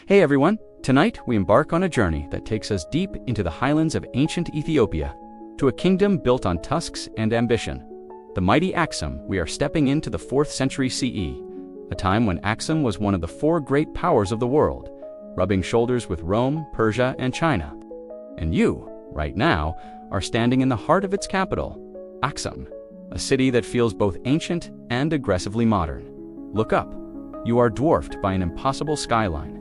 Hey everyone, tonight we embark on a journey that takes us deep into the highlands of ancient Ethiopia, to a kingdom built on tusks and ambition. The mighty Aksum. We are stepping into the 4th century CE, a time when Aksum was one of the 4 great powers of the world, rubbing shoulders with Rome, Persia, and China. And you, right now, are standing in the heart of its capital, Aksum, a city that feels both ancient and aggressively modern. Look up. You are dwarfed by an impossible skyline,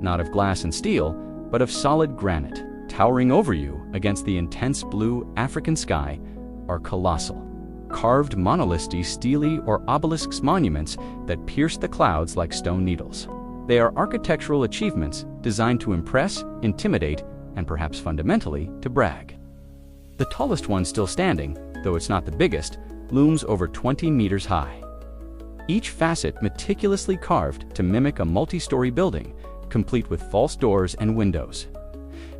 not of glass and steel, but of solid granite. Towering over you against the intense blue African sky are colossal, carved monolithy stelae or obelisks monuments that pierce the clouds like stone needles. They are architectural achievements designed to impress, intimidate, and perhaps fundamentally to brag. The tallest one still standing, though it's not the biggest, looms over 20 meters high. Each facet meticulously carved to mimic a multi-story building, complete with false doors and windows.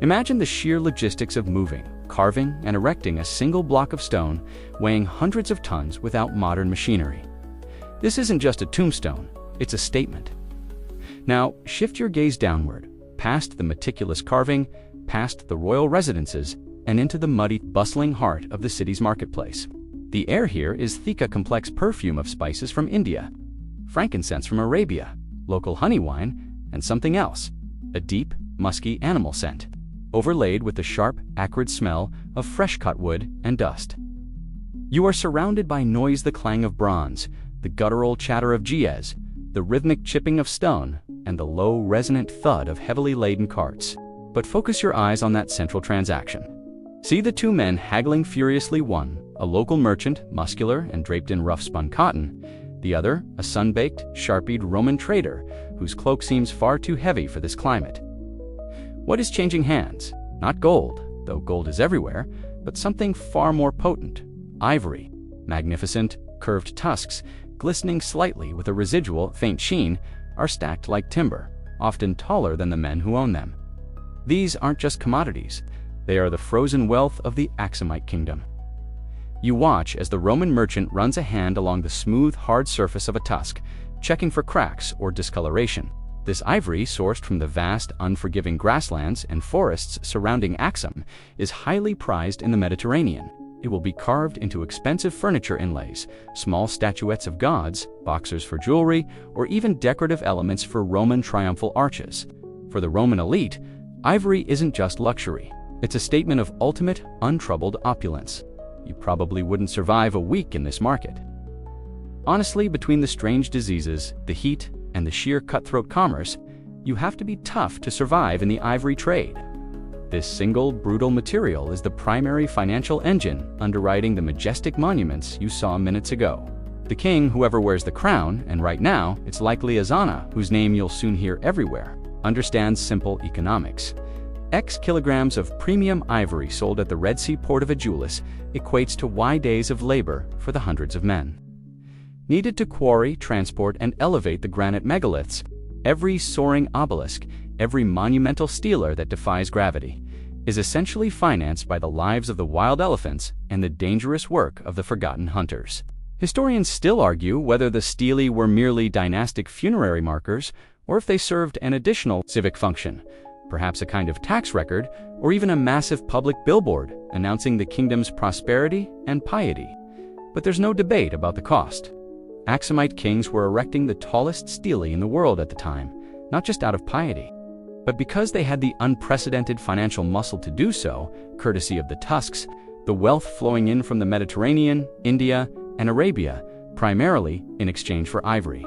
Imagine the sheer logistics of moving, carving, and erecting a single block of stone weighing hundreds of tons without modern machinery. This isn't just a tombstone, it's a statement. Now, shift your gaze downward, past the meticulous carving, past the royal residences, and into the muddy, bustling heart of the city's marketplace. The air here is thick, a complex perfume of spices from India, frankincense from Arabia, local honey wine, and something else, a deep, musky animal scent, overlaid with the sharp, acrid smell of fresh-cut wood and dust. You are surrounded by noise, the clang of bronze, the guttural chatter of geas, the rhythmic chipping of stone, and the low, resonant thud of heavily laden carts. But focus your eyes on that central transaction. See the 2 men haggling furiously, one, a local merchant, muscular and draped in rough-spun cotton, the other, a sun-baked, sharpied Roman trader whose cloak seems far too heavy for this climate. What is changing hands? Not gold, though gold is everywhere, but something far more potent: ivory. Magnificent, curved tusks, glistening slightly with a residual, faint sheen, are stacked like timber, often taller than the men who own them. These aren't just commodities, they are the frozen wealth of the Aksumite Kingdom. You watch as the Roman merchant runs a hand along the smooth, hard surface of a tusk, checking for cracks or discoloration. This ivory, sourced from the vast, unforgiving grasslands and forests surrounding Aksum, is highly prized in the Mediterranean. It will be carved into expensive furniture inlays, small statuettes of gods, boxers for jewelry, or even decorative elements for Roman triumphal arches. For the Roman elite, ivory isn't just luxury. It's a statement of ultimate, untroubled opulence. You probably wouldn't survive a week in this market. Honestly, between the strange diseases, the heat, and the sheer cutthroat commerce, you have to be tough to survive in the ivory trade. This single, brutal material is the primary financial engine underwriting the majestic monuments you saw minutes ago. The king, whoever wears the crown, and right now, it's likely Azana, whose name you'll soon hear everywhere, understands simple economics. X kilograms of premium ivory sold at the Red Sea port of Adulis equates to Y days of labor for the hundreds of men needed to quarry, transport, and elevate the granite megaliths. Every soaring obelisk, every monumental stela that defies gravity, is essentially financed by the lives of the wild elephants and the dangerous work of the forgotten hunters. Historians still argue whether the stelae were merely dynastic funerary markers or if they served an additional civic function, perhaps a kind of tax record, or even a massive public billboard announcing the kingdom's prosperity and piety. But there's no debate about the cost. Aksumite kings were erecting the tallest stelae in the world at the time, not just out of piety, but because they had the unprecedented financial muscle to do so, courtesy of the tusks, the wealth flowing in from the Mediterranean, India, and Arabia, primarily in exchange for ivory,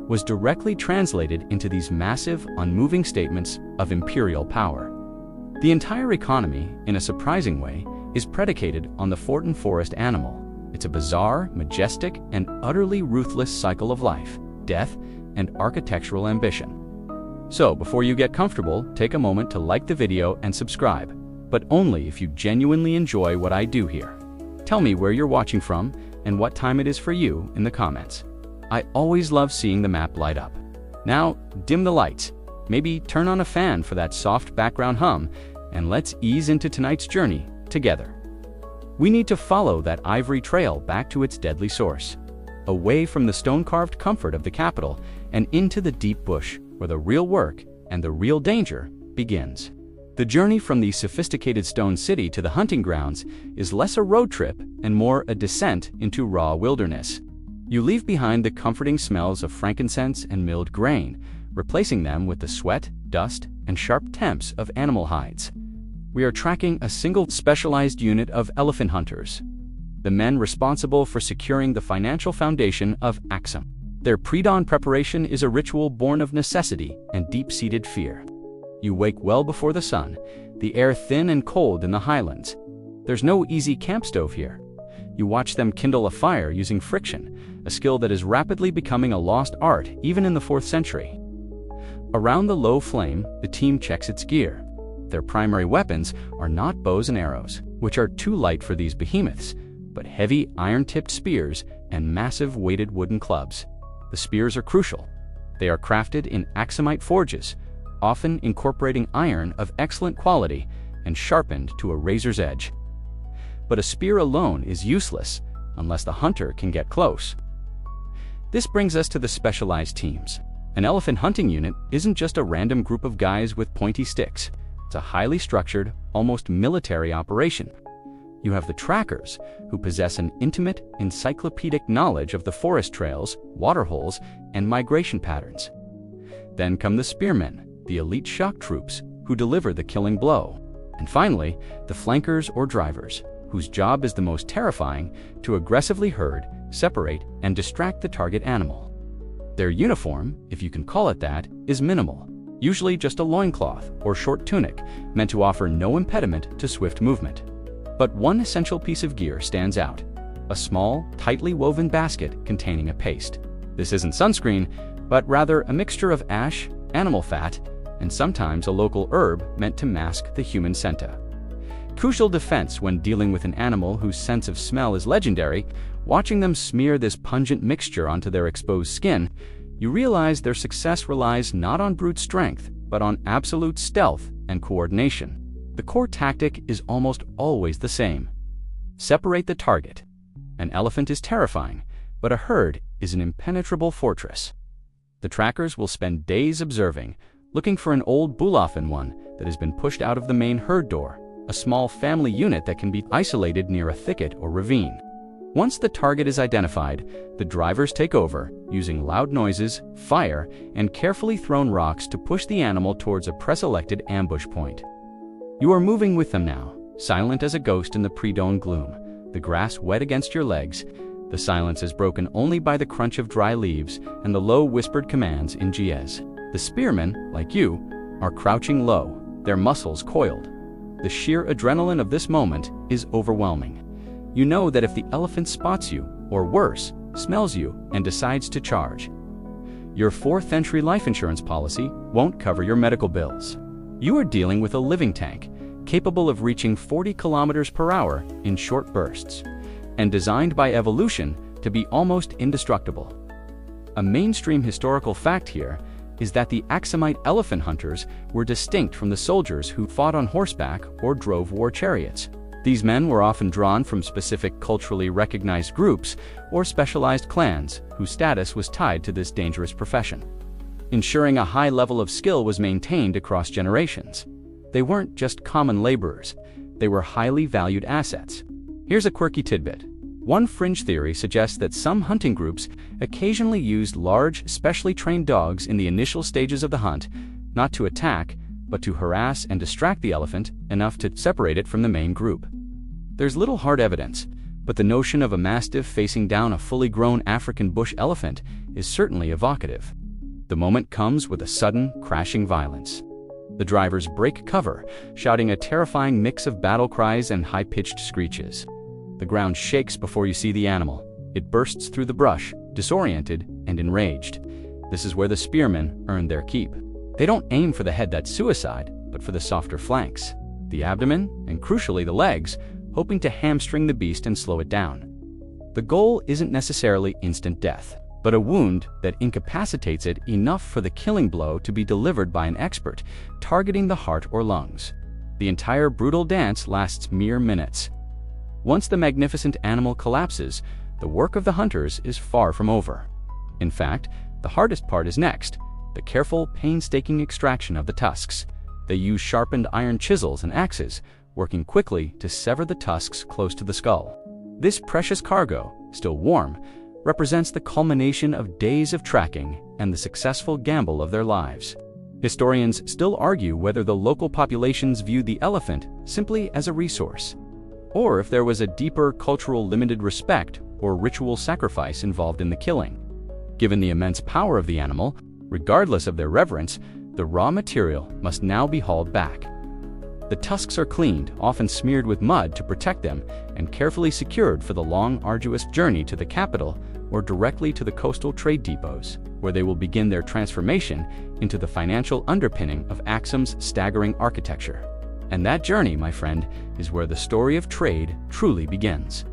was directly translated into these massive, unmoving statements of imperial power. The entire economy, in a surprising way, is predicated on the fort and forest animal. It's a bizarre, majestic, and utterly ruthless cycle of life, death, and architectural ambition. So, before you get comfortable, take a moment to like the video and subscribe, but only if you genuinely enjoy what I do here. Tell me where you're watching from and what time it is for you in the comments. I always love seeing the map light up. Now, dim the lights, maybe turn on a fan for that soft background hum, and let's ease into tonight's journey together. We need to follow that ivory trail back to its deadly source, away from the stone-carved comfort of the capital and into the deep bush where the real work and the real danger begins. The journey from the sophisticated stone city to the hunting grounds is less a road trip and more a descent into raw wilderness. You leave behind the comforting smells of frankincense and milled grain, replacing them with the sweat, dust, and sharp temps of animal hides. We are tracking a single specialized unit of elephant hunters, the men responsible for securing the financial foundation of Aksum. Their pre-dawn preparation is a ritual born of necessity and deep-seated fear. You wake well before the sun, the air thin and cold in the highlands. There's no easy camp stove here. You watch them kindle a fire using friction, a skill that is rapidly becoming a lost art even in the 4th century. Around the low flame, the team checks its gear. Their primary weapons are not bows and arrows, which are too light for these behemoths, but heavy iron-tipped spears and massive weighted wooden clubs. The spears are crucial. They are crafted in Aksumite forges, often incorporating iron of excellent quality and sharpened to a razor's edge. But a spear alone is useless unless the hunter can get close. This brings us to the specialized teams. An elephant hunting unit isn't just a random group of guys with pointy sticks. It's a highly structured, almost military operation. You have the trackers, who possess an intimate, encyclopedic knowledge of the forest trails, waterholes, and migration patterns. Then come the spearmen, the elite shock troops, who deliver the killing blow. And finally, the flankers or drivers, whose job is the most terrifying, to aggressively herd, separate, and distract the target animal. Their uniform, if you can call it that, is minimal, usually just a loincloth or short tunic meant to offer no impediment to swift movement. But one essential piece of gear stands out: a small, tightly woven basket containing a paste. This isn't sunscreen, but rather a mixture of ash, animal fat, and sometimes a local herb meant to mask the human scent. Crucial defense when dealing with an animal whose sense of smell is legendary. Watching them smear this pungent mixture onto their exposed skin, you realize their success relies not on brute strength, but on absolute stealth and coordination. The core tactic is almost always the same: separate the target. An elephant is terrifying, but a herd is an impenetrable fortress. The trackers will spend days observing, looking for an old Bulafen one that has been pushed out of the main herd door, a small family unit that can be isolated near a thicket or ravine. Once the target is identified, the drivers take over, using loud noises, fire, and carefully thrown rocks to push the animal towards a pre-selected ambush point. You are moving with them now, silent as a ghost in the pre-dawn gloom, the grass wet against your legs. The silence is broken only by the crunch of dry leaves and the low whispered commands in Giez. The spearmen, like you, are crouching low, their muscles coiled. The sheer adrenaline of this moment is overwhelming. You know that if the elephant spots you, or worse, smells you, and decides to charge, your 4th century life insurance policy won't cover your medical bills. You are dealing with a living tank, capable of reaching 40 kilometers per hour in short bursts, and designed by evolution to be almost indestructible. A mainstream historical fact here is that the Aksumite elephant hunters were distinct from the soldiers who fought on horseback or drove war chariots. These men were often drawn from specific culturally recognized groups or specialized clans whose status was tied to this dangerous profession, ensuring a high level of skill was maintained across generations. They weren't just common laborers, they were highly valued assets. Here's a quirky tidbit. One fringe theory suggests that some hunting groups occasionally used large, specially trained dogs in the initial stages of the hunt, not to attack, but to harass and distract the elephant enough to separate it from the main group. There's little hard evidence, but the notion of a mastiff facing down a fully grown African bush elephant is certainly evocative. The moment comes with a sudden, crashing violence. The drivers break cover, shouting a terrifying mix of battle cries and high-pitched screeches. The ground shakes before you see the animal. It bursts through the brush, disoriented and enraged. This is where the spearmen earn their keep. They don't aim for the head, that's suicide, but for the softer flanks, the abdomen, and crucially the legs, hoping to hamstring the beast and slow it down. The goal isn't necessarily instant death, but a wound that incapacitates it enough for the killing blow to be delivered by an expert, targeting the heart or lungs. The entire brutal dance lasts mere minutes. Once the magnificent animal collapses, the work of the hunters is far from over. In fact, the hardest part is next: the careful, painstaking extraction of the tusks. They use sharpened iron chisels and axes, working quickly to sever the tusks close to the skull. This precious cargo, still warm, represents the culmination of days of tracking and the successful gamble of their lives. Historians still argue whether the local populations viewed the elephant simply as a resource, or if there was a deeper cultural limited respect or ritual sacrifice involved in the killing. Given the immense power of the animal, regardless of their reverence, the raw material must now be hauled back. The tusks are cleaned, often smeared with mud to protect them, and carefully secured for the long, arduous journey to the capital or directly to the coastal trade depots, where they will begin their transformation into the financial underpinning of Aksum's staggering architecture. And that journey, my friend, is where the story of trade truly begins.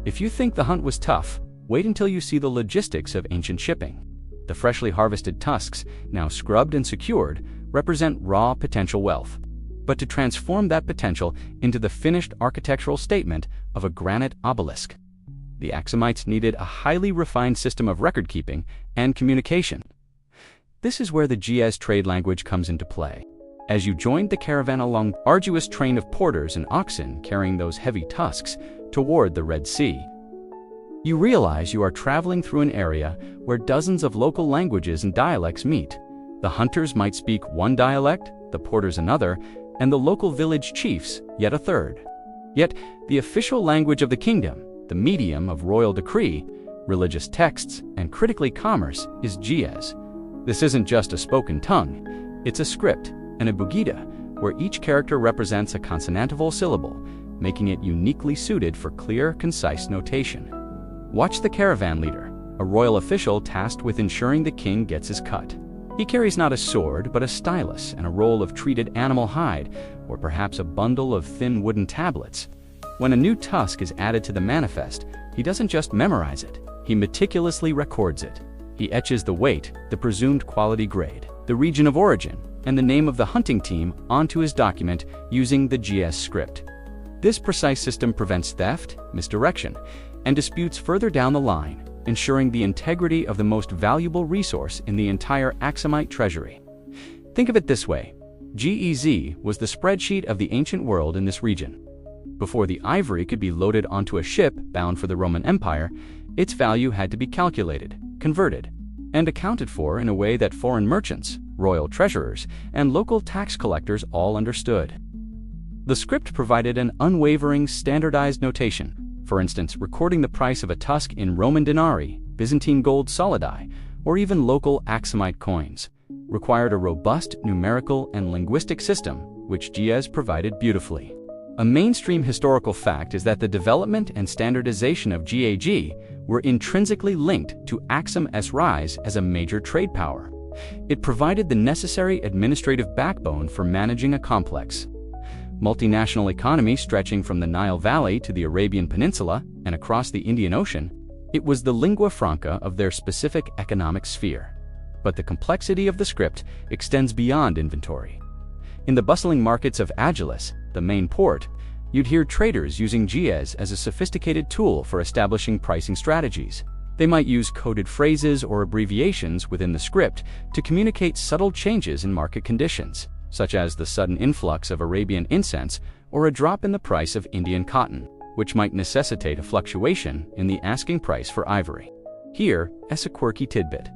If you think the hunt was tough, wait until you see the logistics of ancient shipping. The freshly harvested tusks, now scrubbed and secured, represent raw potential wealth. But to transform that potential into the finished architectural statement of a granite obelisk, the Aksumites needed a highly refined system of record-keeping and communication. This is where the GS trade language comes into play. As you joined the caravan along the arduous train of porters and oxen carrying those heavy tusks toward the Red Sea, you realize you are traveling through an area where dozens of local languages and dialects meet. The hunters might speak one dialect, the porters another, and the local village chiefs yet a third. Yet, the official language of the kingdom, the medium of royal decree, religious texts, and critically commerce, is GS. This isn't just a spoken tongue, it's a script, an abugida, where each character represents a consonantival syllable, making it uniquely suited for clear, concise notation. Watch the caravan leader, a royal official tasked with ensuring the king gets his cut. He carries not a sword, but a stylus and a roll of treated animal hide, or perhaps a bundle of thin wooden tablets. When a new tusk is added to the manifest, he doesn't just memorize it, he meticulously records it. He etches the weight, the presumed quality grade, the region of origin, and the name of the hunting team onto his document using the GS script. This precise system prevents theft, misdirection, and disputes further down the line, ensuring the integrity of the most valuable resource in the entire Aksumite treasury. Think of it this way: GEZ was the spreadsheet of the ancient world in this region. Before the ivory could be loaded onto a ship bound for the Roman Empire, its value had to be calculated, converted, and accounted for in a way that foreign merchants, royal treasurers, and local tax collectors all understood. The script provided an unwavering, standardized notation. For instance, recording the price of a tusk in Roman denarii, Byzantine gold solidi, or even local Aksumite coins, required a robust numerical and linguistic system, which GS provided beautifully. A mainstream historical fact is that the development and standardization of GAG were intrinsically linked to Aksum's rise as a major trade power. It provided the necessary administrative backbone for managing a complex, multinational economy stretching from the Nile Valley to the Arabian Peninsula and across the Indian Ocean. It was the lingua franca of their specific economic sphere. But the complexity of the script extends beyond inventory. In the bustling markets of Adulis, the main port, you'd hear traders using GS as a sophisticated tool for establishing pricing strategies. They might use coded phrases or abbreviations within the script to communicate subtle changes in market conditions, such as the sudden influx of Arabian incense or a drop in the price of Indian cotton, which might necessitate a fluctuation in the asking price for ivory. Here is a quirky tidbit.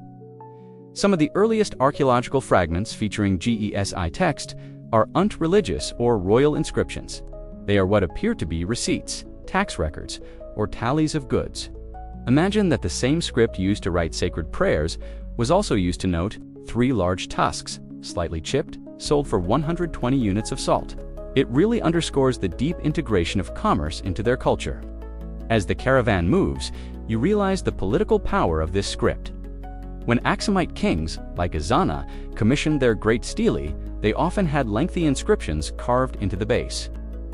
Some of the earliest archaeological fragments featuring GESI text are religious or royal inscriptions. They are what appear to be receipts, tax records, or tallies of goods. Imagine that the same script used to write sacred prayers was also used to note 3 large tusks, slightly chipped, sold for 120 units of salt. It really underscores the deep integration of commerce into their culture. As the caravan moves, you realize the political power of this script. When Aksumite kings, like Ezana, commissioned their great stele, they often had lengthy inscriptions carved into the base,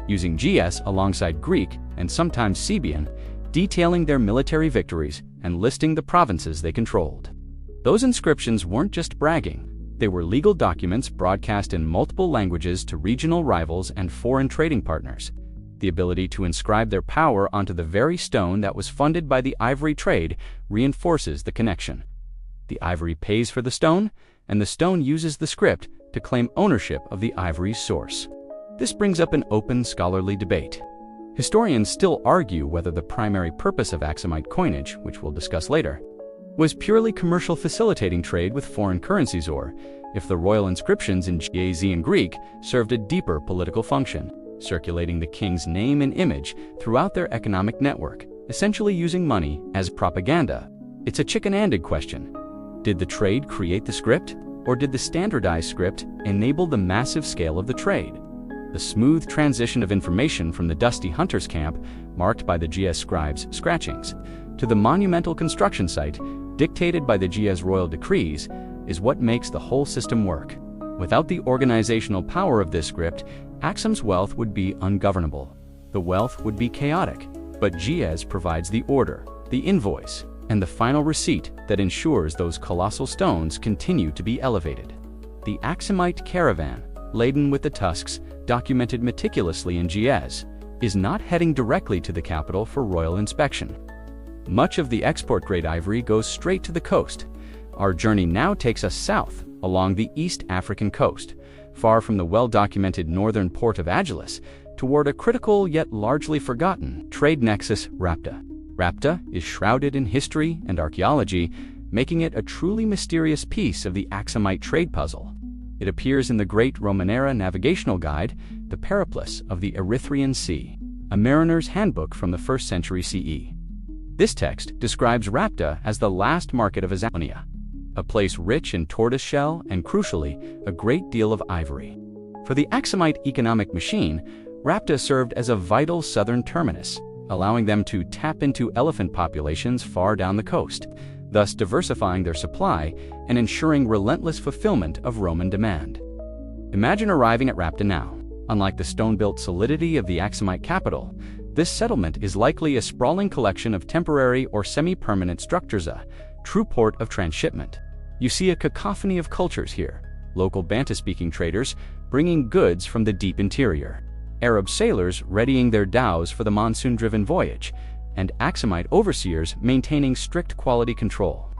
using GS alongside Greek and sometimes Sabian, detailing their military victories and listing the provinces they controlled. Those inscriptions weren't just bragging. They were legal documents broadcast in multiple languages to regional rivals and foreign trading partners. The ability to inscribe their power onto the very stone that was funded by the ivory trade reinforces the connection. The ivory pays for the stone, and the stone uses the script to claim ownership of the ivory's source. This brings up an open scholarly debate. Historians still argue whether the primary purpose of Aksumite coinage, which we'll discuss later, was purely commercial, facilitating trade with foreign currencies, or if the royal inscriptions in Gaz and Greek served a deeper political function, circulating the king's name and image throughout their economic network, essentially using money as propaganda. It's a chicken and egg question. Did the trade create the script, or did the standardized script enable the massive scale of the trade? The smooth transition of information from the dusty hunter's camp, marked by the Gaz scribes' scratchings, to the monumental construction site, dictated by the Gaz royal decrees, is what makes the whole system work. Without the organizational power of this script, Aksum's wealth would be ungovernable. The wealth would be chaotic, but Gaz provides the order, the invoice, and the final receipt that ensures those colossal stones continue to be elevated. The Aksumite caravan, laden with the tusks, documented meticulously in Gaz, is not heading directly to the capital for royal inspection. Much of the export-grade ivory goes straight to the coast. Our journey now takes us south, along the East African coast, far from the well-documented northern port of Adulis, toward a critical yet largely forgotten trade nexus, Rapta. Rapta is shrouded in history and archaeology, making it a truly mysterious piece of the Aksumite trade puzzle. It appears in the great Roman-era navigational guide, the Periplus of the Erythraean Sea, a mariner's handbook from the 1st century CE. This text describes Rapta as the last market of Azamonia, a place rich in tortoiseshell and, crucially, a great deal of ivory. For the Aksumite economic machine, Rapta served as a vital southern terminus, allowing them to tap into elephant populations far down the coast, thus diversifying their supply and ensuring relentless fulfillment of Roman demand. Imagine arriving at Rapta now. Unlike the stone-built solidity of the Aksumite capital, this settlement is likely a sprawling collection of temporary or semi-permanent structures, a true port of transshipment. You see a cacophony of cultures here, local Banta-speaking traders bringing goods from the deep interior, Arab sailors readying their dhows for the monsoon-driven voyage, and Aksumite overseers maintaining strict quality control.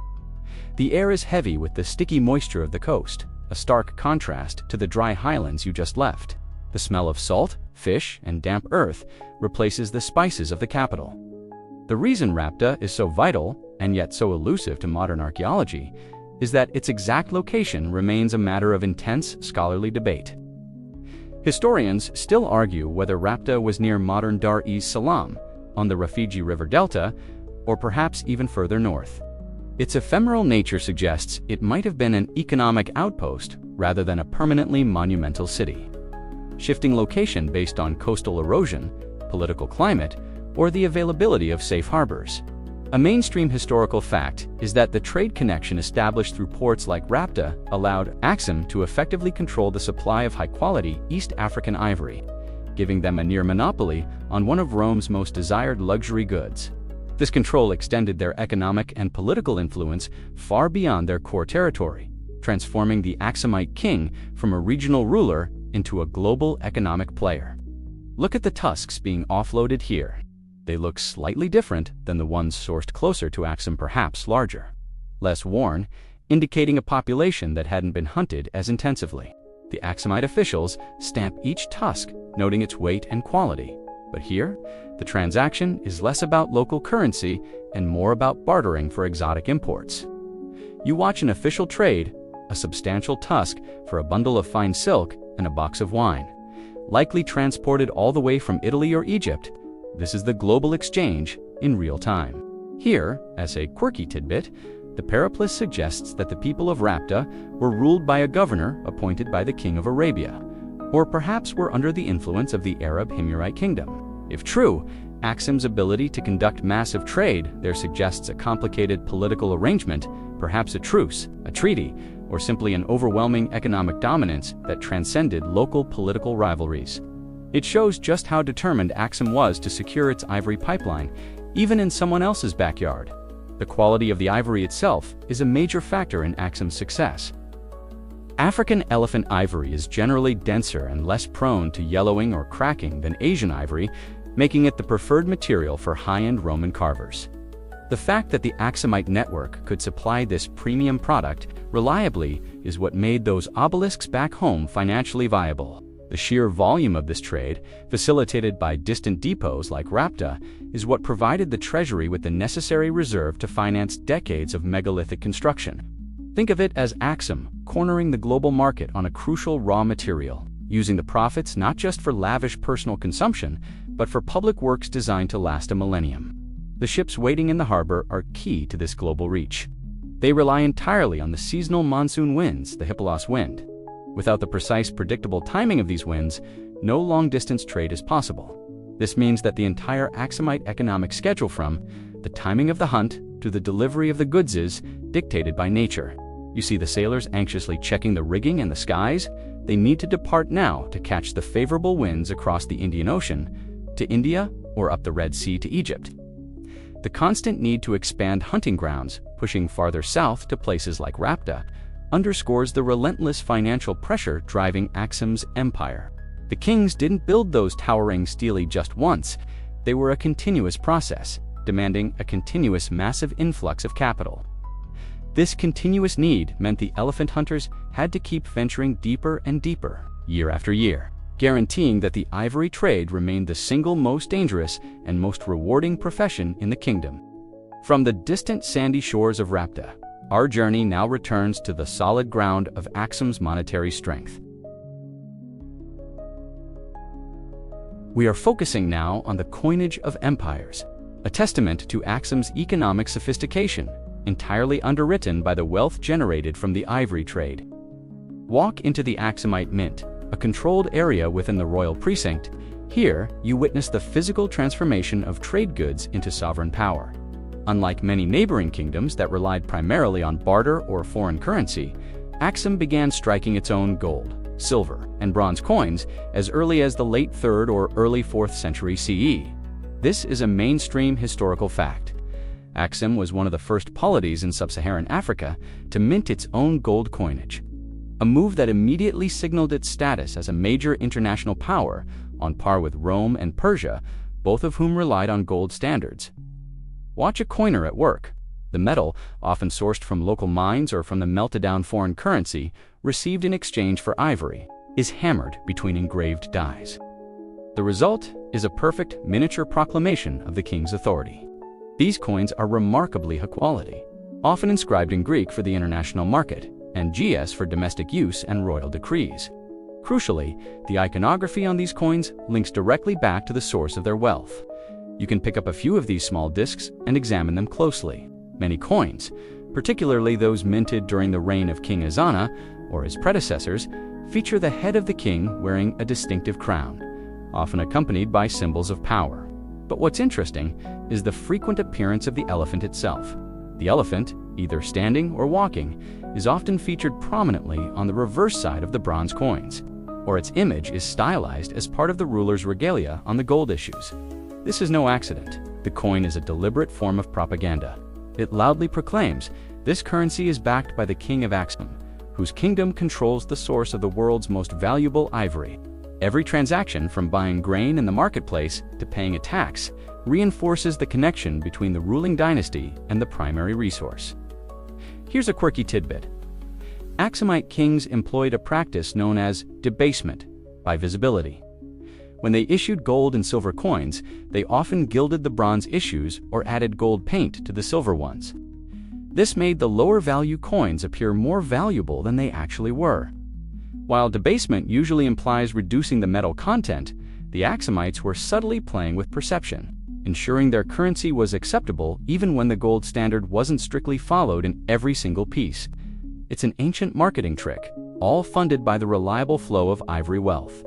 The air is heavy with the sticky moisture of the coast, a stark contrast to the dry highlands you just left. The smell of salt, fish, and damp earth replaces the spices of the capital. The reason Rapta is so vital, and yet so elusive to modern archaeology, is that its exact location remains a matter of intense scholarly debate. Historians still argue whether Rapta was near modern Dar es Salaam, on the Rufiji River Delta, or perhaps even further north. Its ephemeral nature suggests it might have been an economic outpost rather than a permanently monumental city. Shifting location based on coastal erosion, political climate, or the availability of safe harbors. A mainstream historical fact is that the trade connection established through ports like Rapta allowed Aksum to effectively control the supply of high-quality East African ivory, giving them a near monopoly on one of Rome's most desired luxury goods. This control extended their economic and political influence far beyond their core territory, transforming the Aksumite king from a regional ruler into a global economic player. Look at the tusks being offloaded here. They look slightly different than the ones sourced closer to Aksum, perhaps larger, less worn, indicating a population that hadn't been hunted as intensively. The Aksumite officials stamp each tusk, noting its weight and quality. But here, the transaction is less about local currency and more about bartering for exotic imports. You watch an official trade, a substantial tusk for a bundle of fine silk and a box of wine, likely transported all the way from Italy or Egypt. This is the global exchange in real time. Here, as a quirky tidbit, the Periplus suggests that the people of Rapta were ruled by a governor appointed by the king of Arabia, or perhaps were under the influence of the Arab Himyarite kingdom. If true, Aksum's ability to conduct massive trade there suggests a complicated political arrangement, perhaps a truce, a treaty, or simply an overwhelming economic dominance that transcended local political rivalries. It shows just how determined Aksum was to secure its ivory pipeline, even in someone else's backyard. The quality of the ivory itself is a major factor in Aksum's success. African elephant ivory is generally denser and less prone to yellowing or cracking than Asian ivory, making it the preferred material for high-end Roman carvers. The fact that the Aksumite network could supply this premium product reliably is what made those obelisks back home financially viable. The sheer volume of this trade, facilitated by distant depots like Rapta, is what provided the treasury with the necessary reserve to finance decades of megalithic construction. Think of it as Aksum cornering the global market on a crucial raw material, using the profits not just for lavish personal consumption, but for public works designed to last a millennium. The ships waiting in the harbor are key to this global reach. They rely entirely on the seasonal monsoon winds, the Hippolytos wind. Without the precise, predictable timing of these winds, no long-distance trade is possible. This means that the entire Aksumite economic schedule, from the timing of the hunt to the delivery of the goods, is dictated by nature. You see the sailors anxiously checking the rigging and the skies. They need to depart now to catch the favorable winds across the Indian Ocean, to India, or up the Red Sea to Egypt. The constant need to expand hunting grounds, pushing farther south to places like Rapta, underscores the relentless financial pressure driving Aksum's empire. The kings didn't build those towering stelae just once. They were a continuous process, demanding a continuous massive influx of capital. This continuous need meant the elephant hunters had to keep venturing deeper and deeper, year after year, guaranteeing that the ivory trade remained the single most dangerous and most rewarding profession in the kingdom. From the distant sandy shores of Rapta, our journey now returns to the solid ground of Aksum's monetary strength. We are focusing now on the coinage of empires, a testament to Aksum's economic sophistication, entirely underwritten by the wealth generated from the ivory trade. Walk into the Aksumite Mint, a controlled area within the royal precinct. Here, you witness the physical transformation of trade goods into sovereign power. Unlike many neighboring kingdoms that relied primarily on barter or foreign currency, Aksum began striking its own gold, silver, and bronze coins as early as the late 3rd or early 4th century CE. This is a mainstream historical fact. Aksum was one of the first polities in sub-Saharan Africa to mint its own gold coinage, a move that immediately signaled its status as a major international power on par with Rome and Persia, both of whom relied on gold standards. Watch a coiner at work. The metal, often sourced from local mines or from the melted-down foreign currency received in exchange for ivory, is hammered between engraved dies. The result is a perfect miniature proclamation of the king's authority. These coins are remarkably high quality, often inscribed in Greek for the international market, and GS for domestic use and royal decrees. Crucially, the iconography on these coins links directly back to the source of their wealth. You can pick up a few of these small discs and examine them closely. Many coins, particularly those minted during the reign of King Ezana or his predecessors, feature the head of the king wearing a distinctive crown, often accompanied by symbols of power. But what's interesting is the frequent appearance of the elephant itself. The elephant, either standing or walking, is often featured prominently on the reverse side of the bronze coins, or its image is stylized as part of the ruler's regalia on the gold issues. This is no accident. The coin is a deliberate form of propaganda. It loudly proclaims, this currency is backed by the king of Aksum, whose kingdom controls the source of the world's most valuable ivory. Every transaction, from buying grain in the marketplace to paying a tax, reinforces the connection between the ruling dynasty and the primary resource. Here's a quirky tidbit. Aksumite kings employed a practice known as debasement by visibility. When they issued gold and silver coins, they often gilded the bronze issues or added gold paint to the silver ones. This made the lower value coins appear more valuable than they actually were. While debasement usually implies reducing the metal content, the Aksumites were subtly playing with perception, ensuring their currency was acceptable even when the gold standard wasn't strictly followed in every single piece. It's an ancient marketing trick, all funded by the reliable flow of ivory wealth.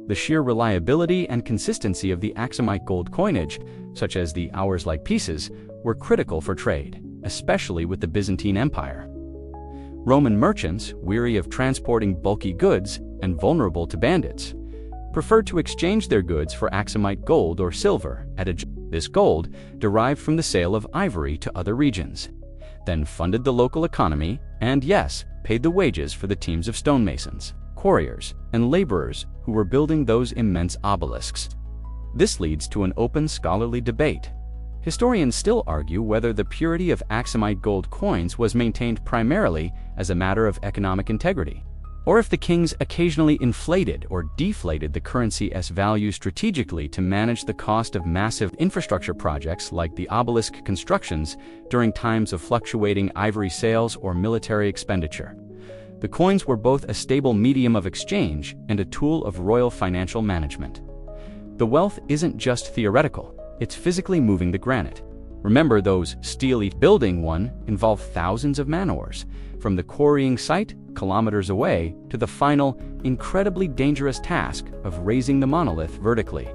The sheer reliability and consistency of the Aksumite gold coinage, such as the hours-like pieces, were critical for trade, especially with the Byzantine Empire. Roman merchants, weary of transporting bulky goods and vulnerable to bandits, preferred to exchange their goods for Aksumite gold or silver This gold, derived from the sale of ivory to other regions, then funded the local economy and, yes, paid the wages for the teams of stonemasons, quarriers, and laborers who were building those immense obelisks. This leads to an open scholarly debate. Historians still argue whether the purity of Aksumite gold coins was maintained primarily as a matter of economic integrity, or if the kings occasionally inflated or deflated the currency's value strategically to manage the cost of massive infrastructure projects like the Obelisk constructions during times of fluctuating ivory sales or military expenditure. The coins were both a stable medium of exchange and a tool of royal financial management. The wealth isn't just theoretical, it's physically moving the granite. Remember, those steely building one involve thousands of man-hours, from the quarrying site kilometers away to the final, incredibly dangerous task of raising the monolith vertically.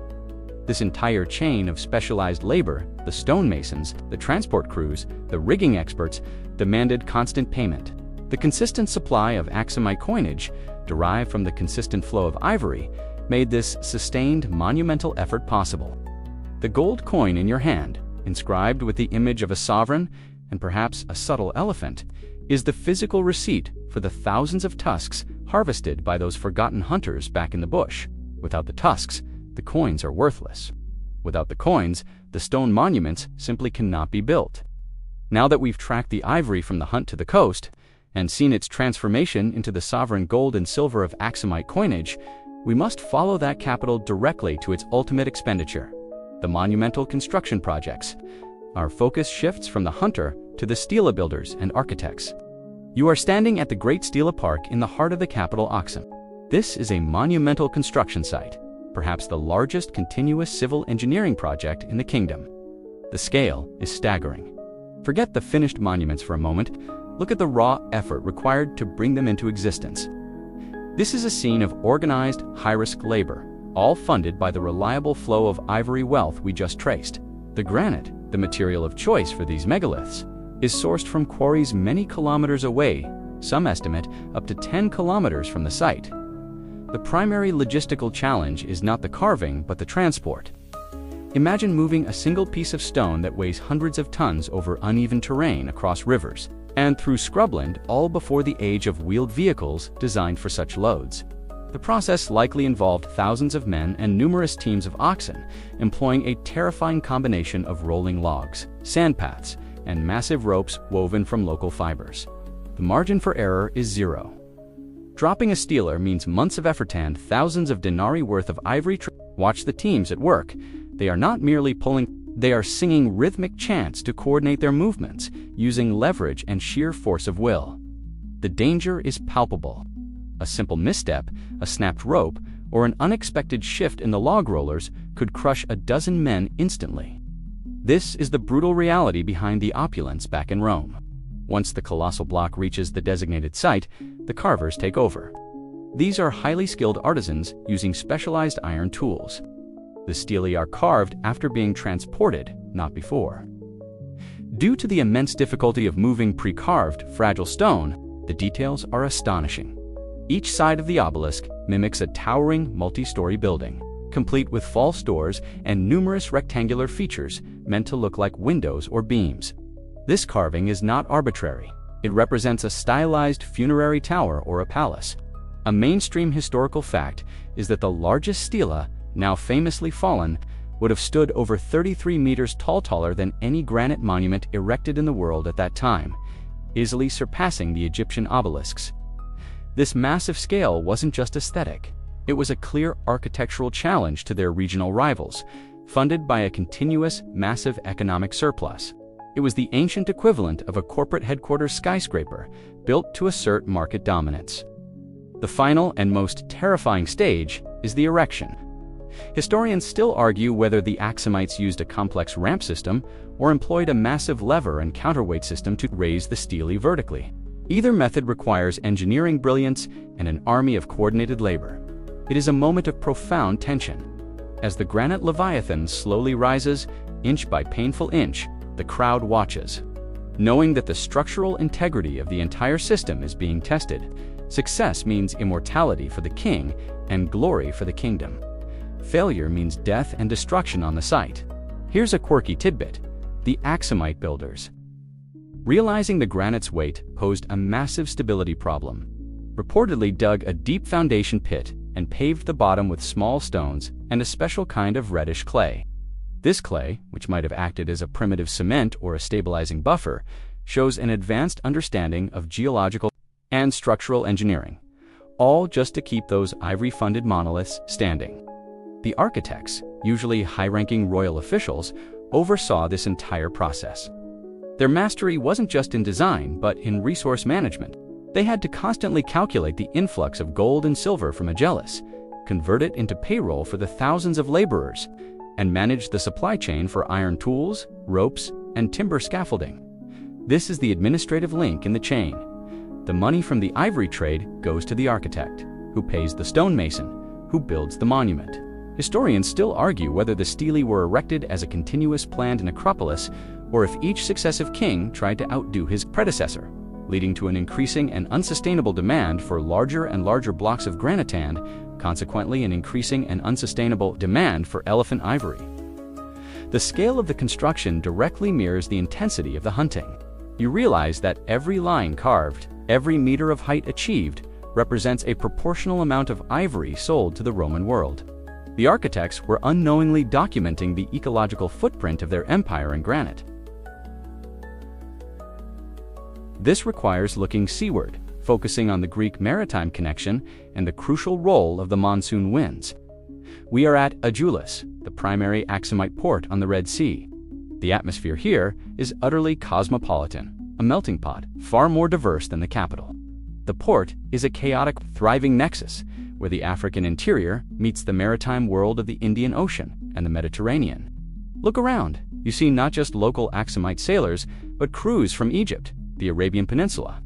This entire chain of specialized labor, the stonemasons, the transport crews, the rigging experts, demanded constant payment. The consistent supply of Aksumite coinage, derived from the consistent flow of ivory, made this sustained, monumental effort possible. The gold coin in your hand, inscribed with the image of a sovereign and perhaps a subtle elephant, is the physical receipt for the thousands of tusks harvested by those forgotten hunters back in the bush. Without the tusks, the coins are worthless. Without the coins, the stone monuments simply cannot be built. Now that we've tracked the ivory from the hunt to the coast, and seen its transformation into the sovereign gold and silver of Aksumite coinage, we must follow that capital directly to its ultimate expenditure, the monumental construction projects. Our focus shifts from the hunter to the stela builders and architects. You are standing at the Great Stela Park in the heart of the capital Aksum. This is a monumental construction site, perhaps the largest continuous civil engineering project in the kingdom. The scale is staggering. Forget the finished monuments for a moment. Look at the raw effort required to bring them into existence. This is a scene of organized, high-risk labor, all funded by the reliable flow of ivory wealth we just traced. The granite, the material of choice for these megaliths, is sourced from quarries many kilometers away, some estimate up to 10 kilometers from the site. The primary logistical challenge is not the carving, but the transport. Imagine moving a single piece of stone that weighs hundreds of tons over uneven terrain across rivers and through scrubland, all before the age of wheeled vehicles designed for such loads. The process likely involved thousands of men and numerous teams of oxen, employing a terrifying combination of rolling logs, sandpaths, and massive ropes woven from local fibers. The margin for error is zero. Dropping a stealer means months of effort and thousands of denarii worth of ivory. Watch the teams at work. They are not merely pulling, they are singing rhythmic chants to coordinate their movements, using leverage and sheer force of will. The danger is palpable. A simple misstep, a snapped rope, or an unexpected shift in the log rollers could crush a dozen men instantly. This is the brutal reality behind the opulence back in Rome. Once the colossal block reaches the designated site, the carvers take over. These are highly skilled artisans using specialized iron tools. The stelae are carved after being transported, not before. Due to the immense difficulty of moving pre-carved, fragile stone, the details are astonishing. Each side of the obelisk mimics a towering, multi-story building, complete with false doors and numerous rectangular features meant to look like windows or beams. This carving is not arbitrary. It represents a stylized funerary tower or a palace. A mainstream historical fact is that the largest stela, now famously fallen, would have stood over 33 meters tall, taller than any granite monument erected in the world at that time, easily surpassing the Egyptian obelisks. This massive scale wasn't just aesthetic. It was a clear architectural challenge to their regional rivals, funded by a continuous, massive economic surplus. It was the ancient equivalent of a corporate headquarters skyscraper, built to assert market dominance. The final and most terrifying stage is the erection. Historians still argue whether the Aksumites used a complex ramp system or employed a massive lever and counterweight system to raise the stele vertically. Either method requires engineering brilliance and an army of coordinated labor. It is a moment of profound tension. As the granite leviathan slowly rises, inch by painful inch, the crowd watches. Knowing that the structural integrity of the entire system is being tested, success means immortality for the king and glory for the kingdom. Failure means death and destruction on the site. Here's a quirky tidbit: the Aksumite builders, realizing the granite's weight posed a massive stability problem, reportedly dug a deep foundation pit and paved the bottom with small stones and a special kind of reddish clay. This clay, which might have acted as a primitive cement or a stabilizing buffer, shows an advanced understanding of geological and structural engineering, all just to keep those ivory-funded monoliths standing. The architects, usually high-ranking royal officials, oversaw this entire process. Their mastery wasn't just in design, but in resource management. They had to constantly calculate the influx of gold and silver from Adulis, convert it into payroll for the thousands of laborers, and manage the supply chain for iron tools, ropes, and timber scaffolding. This is the administrative link in the chain. The money from the ivory trade goes to the architect, who pays the stonemason, who builds the monument. Historians still argue whether the stelae were erected as a continuous planned necropolis or if each successive king tried to outdo his predecessor, leading to an increasing and unsustainable demand for larger and larger blocks of granite and, consequently, an increasing and unsustainable demand for elephant ivory. The scale of the construction directly mirrors the intensity of the hunting. You realize that every line carved, every meter of height achieved, represents a proportional amount of ivory sold to the Roman world. The architects were unknowingly documenting the ecological footprint of their empire in granite. This requires looking seaward, focusing on the Greek maritime connection and the crucial role of the monsoon winds. We are at Adulis, the primary Aksumite port on the Red Sea. The atmosphere here is utterly cosmopolitan, a melting pot, far more diverse than the capital. The port is a chaotic, thriving nexus, where the African interior meets the maritime world of the Indian Ocean and the Mediterranean. Look around. You see not just local Aksumite sailors, but crews from Egypt, the Arabian Peninsula,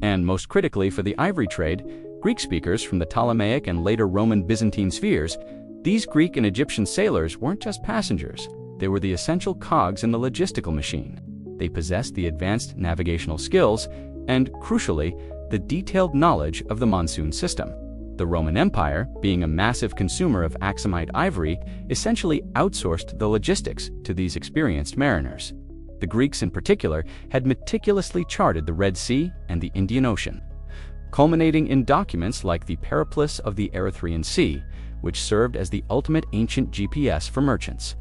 and most critically for the ivory trade, Greek speakers from the Ptolemaic and later Roman Byzantine spheres. These Greek and Egyptian sailors weren't just passengers, they were the essential cogs in the logistical machine. They possessed the advanced navigational skills and, crucially, the detailed knowledge of the monsoon system. The Roman Empire, being a massive consumer of Aksumite ivory, essentially outsourced the logistics to these experienced mariners. The Greeks in particular had meticulously charted the Red Sea and the Indian Ocean, culminating in documents like the Periplus of the Erythraean Sea, which served as the ultimate ancient GPS for merchants.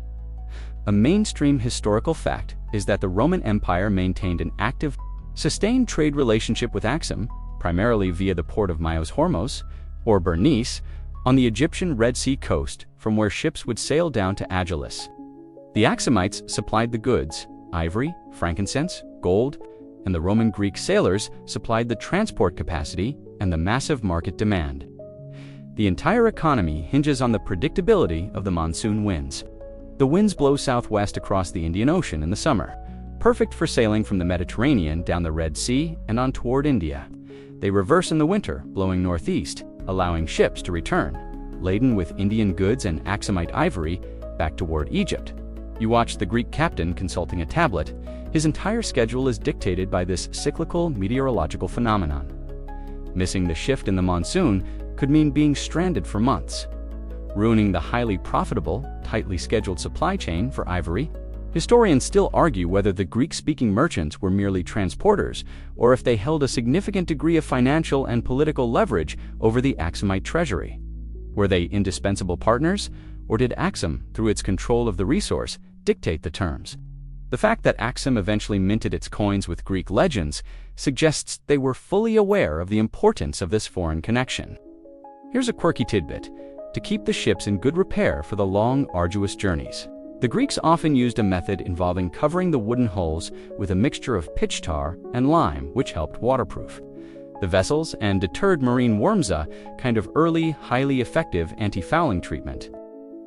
A mainstream historical fact is that the Roman Empire maintained an active, sustained trade relationship with Aksum, primarily via the port of Myos Hormos, or Bernice, on the Egyptian Red Sea coast, from where ships would sail down to Adulis. The Aksumites supplied the goods, ivory, frankincense, gold, and the Roman Greek sailors supplied the transport capacity and the massive market demand. The entire economy hinges on the predictability of the monsoon winds. The winds blow southwest across the Indian Ocean in the summer, perfect for sailing from the Mediterranean down the Red Sea and on toward India. They reverse in the winter, blowing northeast, allowing ships to return, laden with Indian goods and Aksumite ivory, back toward Egypt. You watch the Greek captain consulting a tablet. His entire schedule is dictated by this cyclical meteorological phenomenon. Missing the shift in the monsoon could mean being stranded for months, ruining the highly profitable, tightly scheduled supply chain for ivory. Historians still argue whether the Greek-speaking merchants were merely transporters or if they held a significant degree of financial and political leverage over the Aksumite treasury. Were they indispensable partners, or did Aksum, through its control of the resource, dictate the terms? The fact that Aksum eventually minted its coins with Greek legends suggests they were fully aware of the importance of this foreign connection. Here's a quirky tidbit: to keep the ships in good repair for the long, arduous journeys, the Greeks often used a method involving covering the wooden hulls with a mixture of pitch tar and lime, which helped waterproof the vessels and deterred marine worms, a kind of early, highly effective anti-fouling treatment.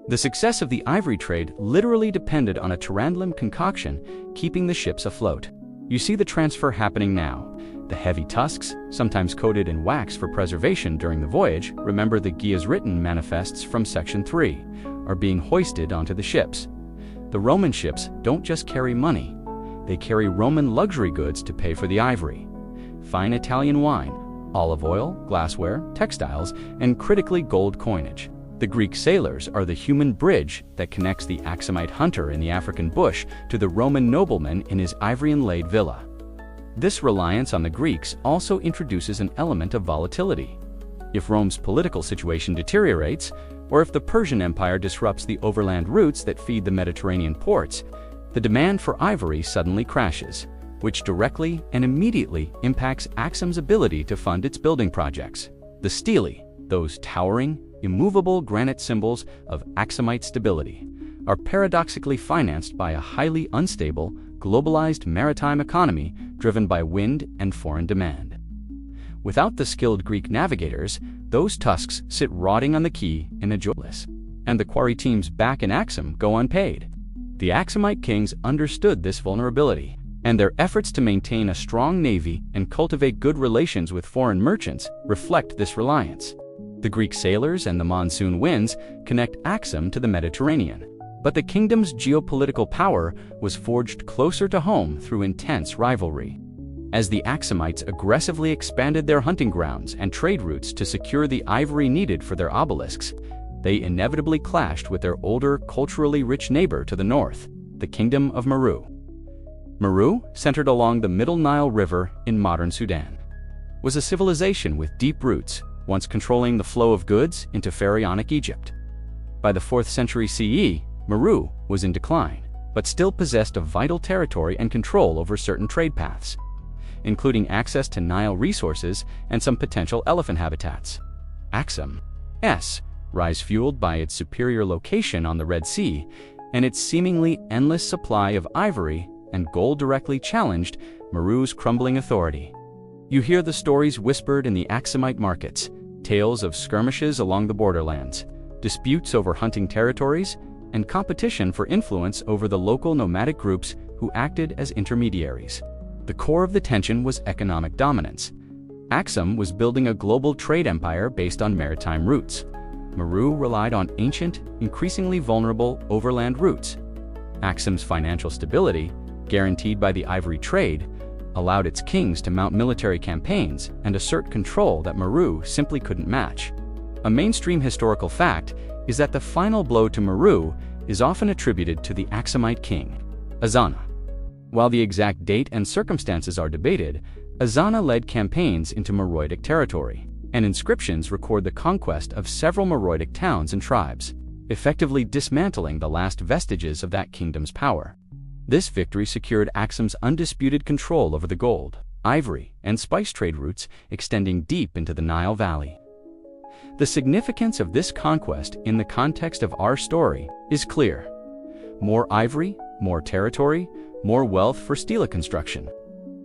The success of the ivory trade literally depended on a Tarandalam concoction keeping the ships afloat. You see the transfer happening now. The heavy tusks, sometimes coated in wax for preservation during the voyage, remember the Gia's written manifests from Section 3, are being hoisted onto the ships. The Roman ships don't just carry money, they carry Roman luxury goods to pay for the ivory. Fine Italian wine, olive oil, glassware, textiles, and critically gold coinage. The Greek sailors are the human bridge that connects the Aksumite hunter in the African bush to the Roman nobleman in his ivory-inlaid villa. This reliance on the Greeks also introduces an element of volatility. If Rome's political situation deteriorates, or if the Persian Empire disrupts the overland routes that feed the Mediterranean ports, the demand for ivory suddenly crashes, which directly and immediately impacts Aksum's ability to fund its building projects. The stelae, those towering, immovable granite symbols of Aksumite stability, are paradoxically financed by a highly unstable, globalized maritime economy driven by wind and foreign demand. Without the skilled Greek navigators, those tusks sit rotting on the quay in Adulis, and the quarry teams back in Aksum go unpaid. The Aksumite kings understood this vulnerability, and their efforts to maintain a strong navy and cultivate good relations with foreign merchants reflect this reliance. The Greek sailors and the monsoon winds connect Aksum to the Mediterranean, but the kingdom's geopolitical power was forged closer to home through intense rivalry. As the Aksumites aggressively expanded their hunting grounds and trade routes to secure the ivory needed for their obelisks, they inevitably clashed with their older, culturally rich neighbor to the north, the Kingdom of Meru. Meru, centered along the Middle Nile River in modern Sudan, was a civilization with deep roots, once controlling the flow of goods into pharaonic Egypt. By the 4th century CE, Meru was in decline, but still possessed a vital territory and control over certain trade paths, including access to Nile resources and some potential elephant habitats. Aksum's rise, fueled by its superior location on the Red Sea and its seemingly endless supply of ivory and gold, directly challenged Meru's crumbling authority. You hear the stories whispered in the Aksumite markets, tales of skirmishes along the borderlands, disputes over hunting territories, and competition for influence over the local nomadic groups who acted as intermediaries. The core of the tension was economic dominance. Aksum was building a global trade empire based on maritime routes. Meru relied on ancient, increasingly vulnerable overland routes. Aksum's financial stability, guaranteed by the ivory trade, allowed its kings to mount military campaigns and assert control that Meru simply couldn't match. A mainstream historical fact is that the final blow to Meru is often attributed to the Aksumite king, Ezana. While the exact date and circumstances are debated, Ezana led campaigns into Meroitic territory, and inscriptions record the conquest of several Meroitic towns and tribes, effectively dismantling the last vestiges of that kingdom's power. This victory secured Aksum's undisputed control over the gold, ivory, and spice trade routes extending deep into the Nile Valley. The significance of this conquest in the context of our story is clear. More ivory, more territory, more wealth for stela construction.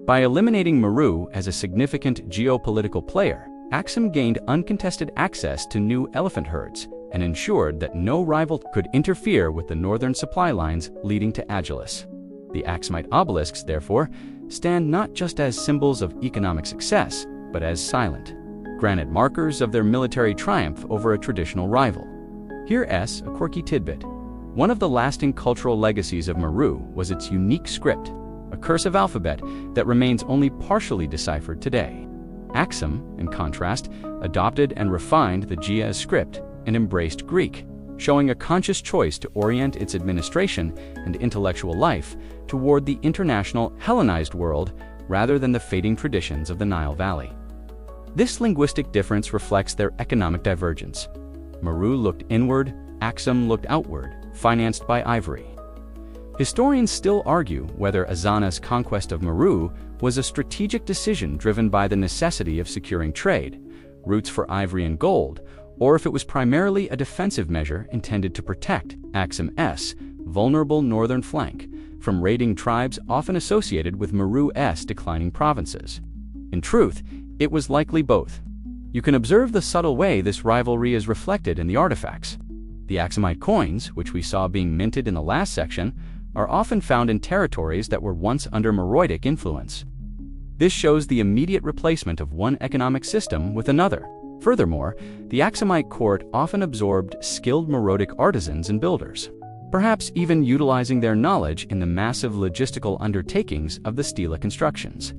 By eliminating Meru as a significant geopolitical player, Aksum gained uncontested access to new elephant herds and ensured that no rival could interfere with the northern supply lines leading to Adulis. The Aksumite obelisks, therefore, stand not just as symbols of economic success, but as silent, granite markers of their military triumph over a traditional rival. Here's a quirky tidbit. One of the lasting cultural legacies of Meru was its unique script, a cursive alphabet that remains only partially deciphered today. Aksum, in contrast, adopted and refined the Ge'ez script and embraced Greek, showing a conscious choice to orient its administration and intellectual life toward the international Hellenized world rather than the fading traditions of the Nile Valley. This linguistic difference reflects their economic divergence. Meru looked inward, Aksum looked outward, financed by ivory. Historians still argue whether Ezana's conquest of Meru was a strategic decision driven by the necessity of securing trade, routes for ivory and gold, or if it was primarily a defensive measure intended to protect Aksum's vulnerable northern flank from raiding tribes often associated with Meru's declining provinces. In truth, it was likely both. You can observe the subtle way this rivalry is reflected in the artifacts. The Aksumite coins, which we saw being minted in the last section, are often found in territories that were once under Meroitic influence. This shows the immediate replacement of one economic system with another. Furthermore, the Aksumite court often absorbed skilled Meroitic artisans and builders, perhaps even utilizing their knowledge in the massive logistical undertakings of the stela constructions.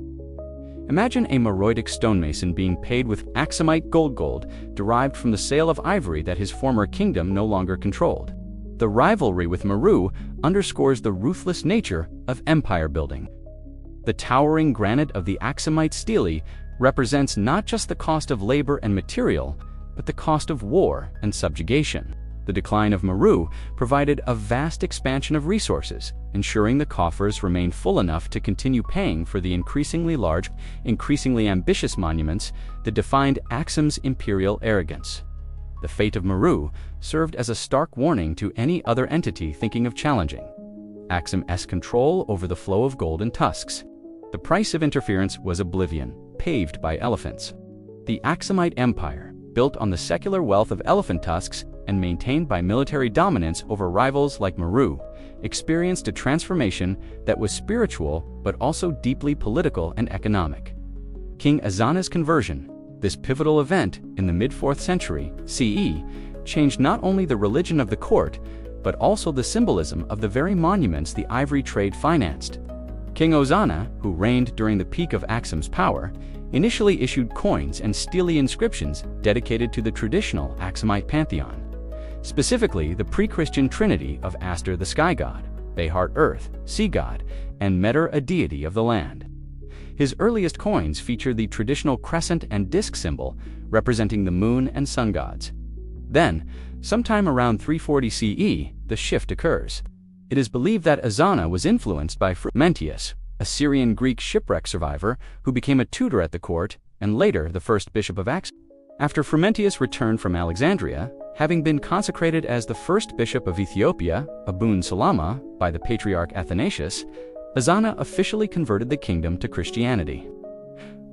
Imagine a Meroitic stonemason being paid with Aksumite gold derived from the sale of ivory that his former kingdom no longer controlled. The rivalry with Meru underscores the ruthless nature of empire building. The towering granite of the Aksumite stele represents not just the cost of labor and material, but the cost of war and subjugation. The decline of Meru provided a vast expansion of resources, ensuring the coffers remained full enough to continue paying for the increasingly large, increasingly ambitious monuments that defined Aksum's imperial arrogance. The fate of Meru served as a stark warning to any other entity thinking of challenging Aksum's control over the flow of gold and tusks. The price of interference was oblivion, paved by elephants. The Aksumite Empire, built on the secular wealth of elephant tusks and maintained by military dominance over rivals like Meru, experienced a transformation that was spiritual but also deeply political and economic. King Ezana's conversion, this pivotal event in the mid-4th century CE, changed not only the religion of the court, but also the symbolism of the very monuments the ivory trade financed. King Ezana, who reigned during the peak of Aksum's power, initially issued coins and stele inscriptions dedicated to the traditional Aksumite pantheon, specifically the pre-Christian trinity of Aster the sky god, Behart earth, sea god, and Meter a deity of the land. His earliest coins feature the traditional crescent and disk symbol representing the moon and sun gods. Then, sometime around 340 CE, the shift occurs. It is believed that Ezana was influenced by Frumentius, a Syrian Greek shipwreck survivor who became a tutor at the court and later the first bishop of Aksum. After Frumentius returned from Alexandria, having been consecrated as the first bishop of Ethiopia, Abun Salama, by the patriarch Athanasius, Ezana officially converted the kingdom to Christianity.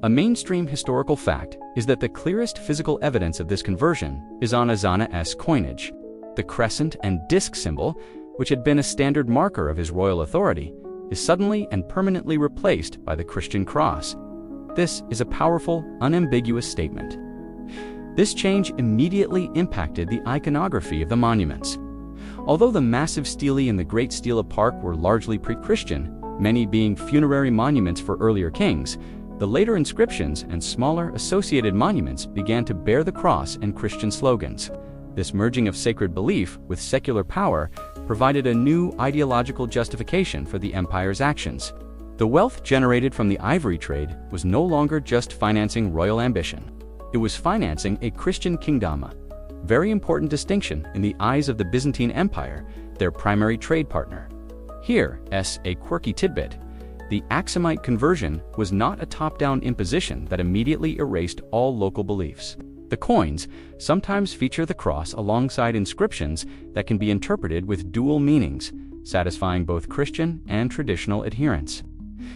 A mainstream historical fact is that the clearest physical evidence of this conversion is on Ezana's coinage. The crescent and disk symbol, which had been a standard marker of his royal authority, is suddenly and permanently replaced by the Christian cross. This is a powerful, unambiguous statement. This change immediately impacted the iconography of the monuments. Although the massive stele in the Great Stela Park were largely pre-Christian, many being funerary monuments for earlier kings, the later inscriptions and smaller associated monuments began to bear the cross and Christian slogans. This merging of sacred belief with secular power provided a new ideological justification for the empire's actions. The wealth generated from the ivory trade was no longer just financing royal ambition. It was financing a Christian kingdom, a very important distinction in the eyes of the Byzantine Empire, their primary trade partner. Here's a quirky tidbit. The Aksumite conversion was not a top-down imposition that immediately erased all local beliefs. The coins sometimes feature the cross alongside inscriptions that can be interpreted with dual meanings, satisfying both Christian and traditional adherents.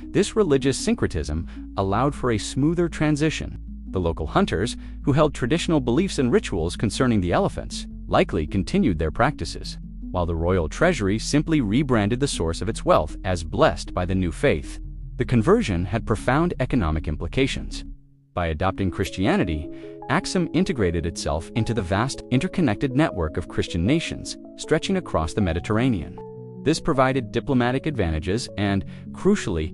This religious syncretism allowed for a smoother transition. The local hunters, who held traditional beliefs and rituals concerning the elephants, likely continued their practices, while the royal treasury simply rebranded the source of its wealth as blessed by the new faith. The conversion had profound economic implications. By adopting Christianity, Aksum integrated itself into the vast, interconnected network of Christian nations stretching across the Mediterranean. This provided diplomatic advantages and, crucially,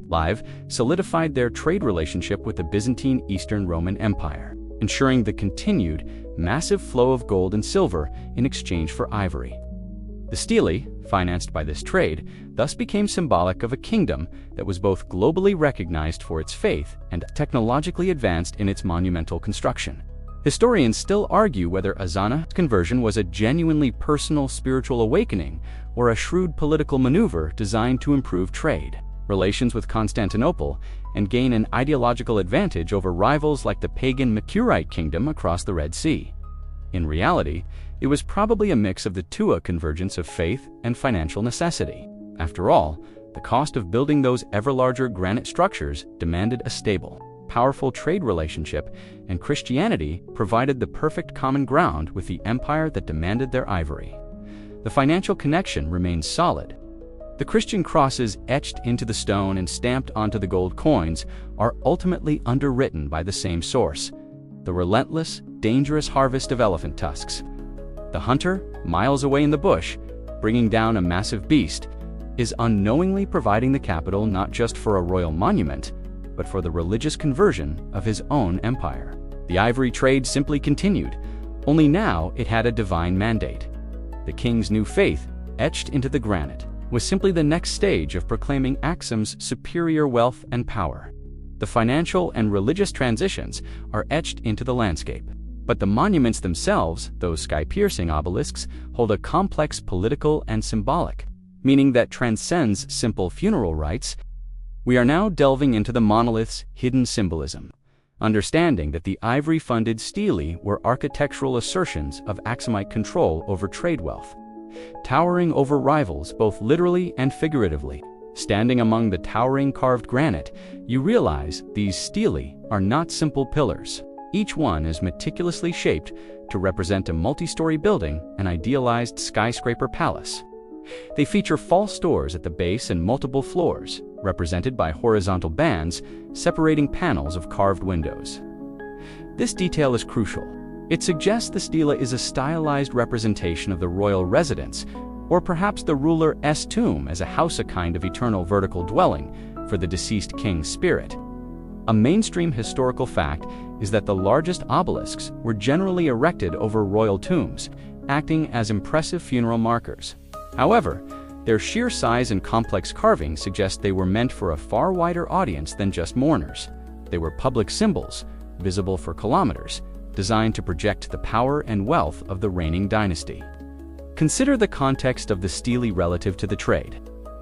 solidified their trade relationship with the Byzantine Eastern Roman Empire, ensuring the continued, massive flow of gold and silver in exchange for ivory. The stele, financed by this trade, thus became symbolic of a kingdom that was both globally recognized for its faith and technologically advanced in its monumental construction. Historians still argue whether Ezana's conversion was a genuinely personal spiritual awakening or a shrewd political maneuver designed to improve trade relations with Constantinople and gain an ideological advantage over rivals like the pagan Makurite kingdom across the Red Sea. In reality, it was probably a mix of the two, a convergence of faith and financial necessity. After all, the cost of building those ever larger granite structures demanded a stable, powerful trade relationship, and Christianity provided the perfect common ground with the empire that demanded their ivory. The financial connection remains solid. The Christian crosses etched into the stone and stamped onto the gold coins are ultimately underwritten by the same source: the relentless, dangerous harvest of elephant tusks. The hunter, miles away in the bush, bringing down a massive beast, is unknowingly providing the capital not just for a royal monument, but for the religious conversion of his own empire. The ivory trade simply continued, only now it had a divine mandate. The king's new faith, etched into the granite, was simply the next stage of proclaiming Aksum's superior wealth and power. The financial and religious transitions are etched into the landscape. But the monuments themselves, those sky-piercing obelisks, hold a complex political and symbolic, meaning that transcends simple funeral rites. We are now delving into the monolith's hidden symbolism, understanding that the ivory-funded stelae were architectural assertions of Aksumite control over trade wealth, towering over rivals both literally and figuratively. Standing among the towering carved granite, you realize these stelae are not simple pillars. Each one is meticulously shaped to represent a multi-story building, an idealized skyscraper palace. They feature false doors at the base and multiple floors, represented by horizontal bands separating panels of carved windows. This detail is crucial. It suggests the stela is a stylized representation of the royal residence, or perhaps the ruler's tomb as a house, a kind of eternal vertical dwelling for the deceased king's spirit. A mainstream historical fact is that the largest obelisks were generally erected over royal tombs, acting as impressive funeral markers. However, their sheer size and complex carving suggest they were meant for a far wider audience than just mourners. They were public symbols, visible for kilometers, designed to project the power and wealth of the reigning dynasty. Consider the context of the stelae relative to the trade.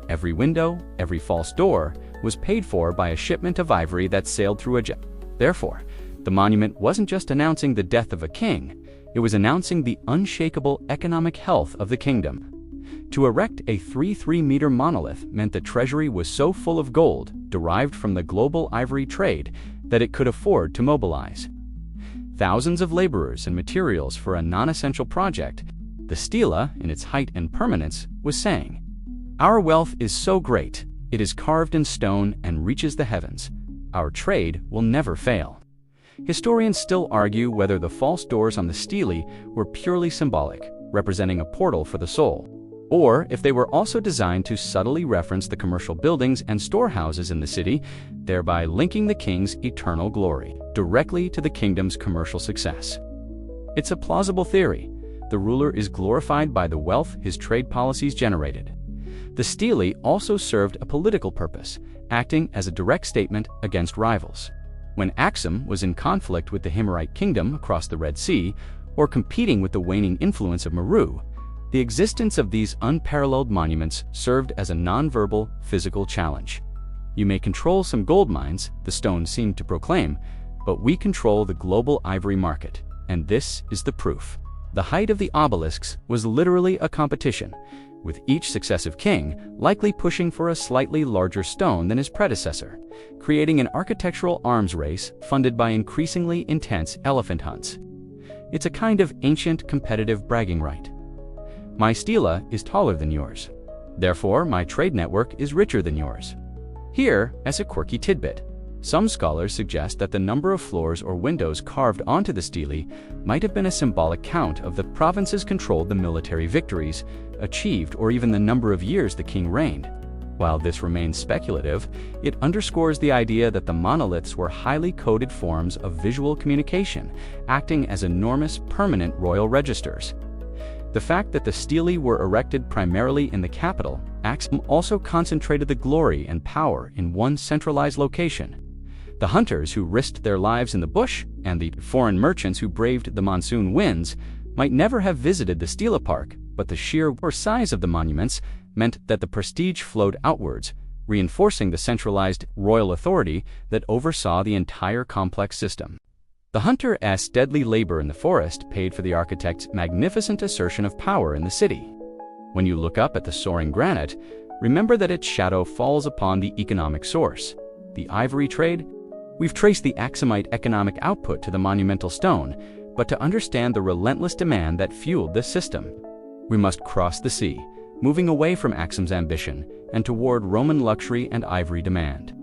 Every window, every false door, was paid for by a shipment of ivory that sailed through a jet. Therefore, the monument wasn't just announcing the death of a king, it was announcing the unshakable economic health of the kingdom. To erect a 3-meter monolith meant the treasury was so full of gold derived from the global ivory trade that it could afford to mobilize thousands of laborers and materials for a non-essential project. The stela, in its height and permanence, was saying, "Our wealth is so great, it is carved in stone and reaches the heavens. Our trade will never fail." Historians still argue whether the false doors on the stelae were purely symbolic, representing a portal for the soul, or if they were also designed to subtly reference the commercial buildings and storehouses in the city, thereby linking the king's eternal glory directly to the kingdom's commercial success. It's a plausible theory. The ruler is glorified by the wealth his trade policies generated. The stelae also served a political purpose, acting as a direct statement against rivals. When Aksum was in conflict with the Himmerite kingdom across the Red Sea, or competing with the waning influence of Meru, the existence of these unparalleled monuments served as a nonverbal, physical challenge. "You may control some gold mines," the stones seemed to proclaim, "but we control the global ivory market, and this is the proof." The height of the obelisks was literally a competition, with each successive king likely pushing for a slightly larger stone than his predecessor, creating an architectural arms race funded by increasingly intense elephant hunts. It's a kind of ancient competitive bragging right. My stela is taller than yours. Therefore, my trade network is richer than yours. Here, as a quirky tidbit, some scholars suggest that the number of floors or windows carved onto the stelae might have been a symbolic count of the provinces controlled, the military victories achieved, or even the number of years the king reigned. While this remains speculative, it underscores the idea that the monoliths were highly coded forms of visual communication, acting as enormous permanent royal registers. The fact that the stelae were erected primarily in the capital, Aksum, also concentrated the glory and power in one centralized location. The hunters who risked their lives in the bush and the foreign merchants who braved the monsoon winds might never have visited the stela park, but the sheer size of the monuments meant that the prestige flowed outwards, reinforcing the centralized royal authority that oversaw the entire complex system. The hunter's deadly labor in the forest paid for the architect's magnificent assertion of power in the city. When you look up at the soaring granite, remember that its shadow falls upon the economic source, the ivory trade. We've traced the Aksumite economic output to the monumental stone, but to understand the relentless demand that fueled this system, we must cross the sea, moving away from Aksum's ambition and toward Roman luxury and ivory demand.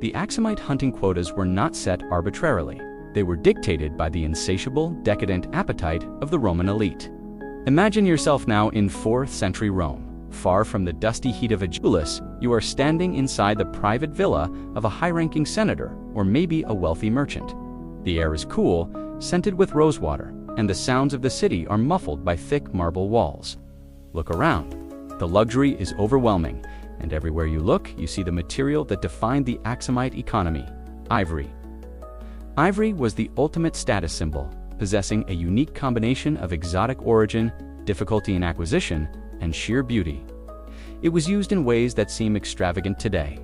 The Aksumite hunting quotas were not set arbitrarily. They were dictated by the insatiable, decadent appetite of the Roman elite. Imagine yourself now in 4th century Rome. Far from the dusty heat of Adulis, you are standing inside the private villa of a high-ranking senator or maybe a wealthy merchant. The air is cool, scented with rosewater, and the sounds of the city are muffled by thick marble walls. Look around. The luxury is overwhelming, and everywhere you look, you see the material that defined the Aksumite economy: Ivory. Ivory was the ultimate status symbol, possessing a unique combination of exotic origin, difficulty in acquisition, and sheer beauty. It was used in ways that seem extravagant today.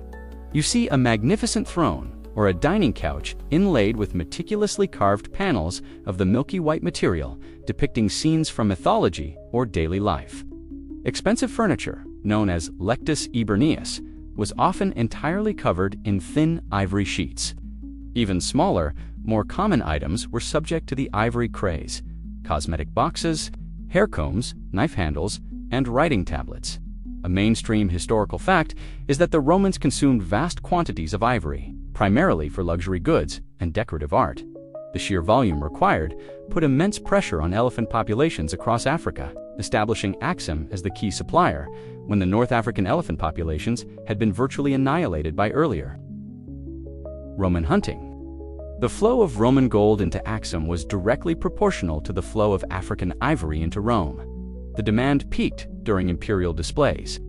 You see a magnificent throne or a dining couch inlaid with meticulously carved panels of the milky white material depicting scenes from mythology or daily life. Expensive furniture, known as lectus eburneus, was often entirely covered in thin ivory sheets. Even smaller, more common items were subject to the ivory craze: cosmetic boxes, hair combs, knife handles, and writing tablets. A mainstream historical fact is that the Romans consumed vast quantities of ivory, primarily for luxury goods and decorative art. The sheer volume required put immense pressure on elephant populations across Africa, establishing Aksum as the key supplier when the North African elephant populations had been virtually annihilated by earlier. Roman hunting. The flow of Roman gold into Aksum was directly proportional to the flow of African ivory into Rome. The demand peaked during imperial displays.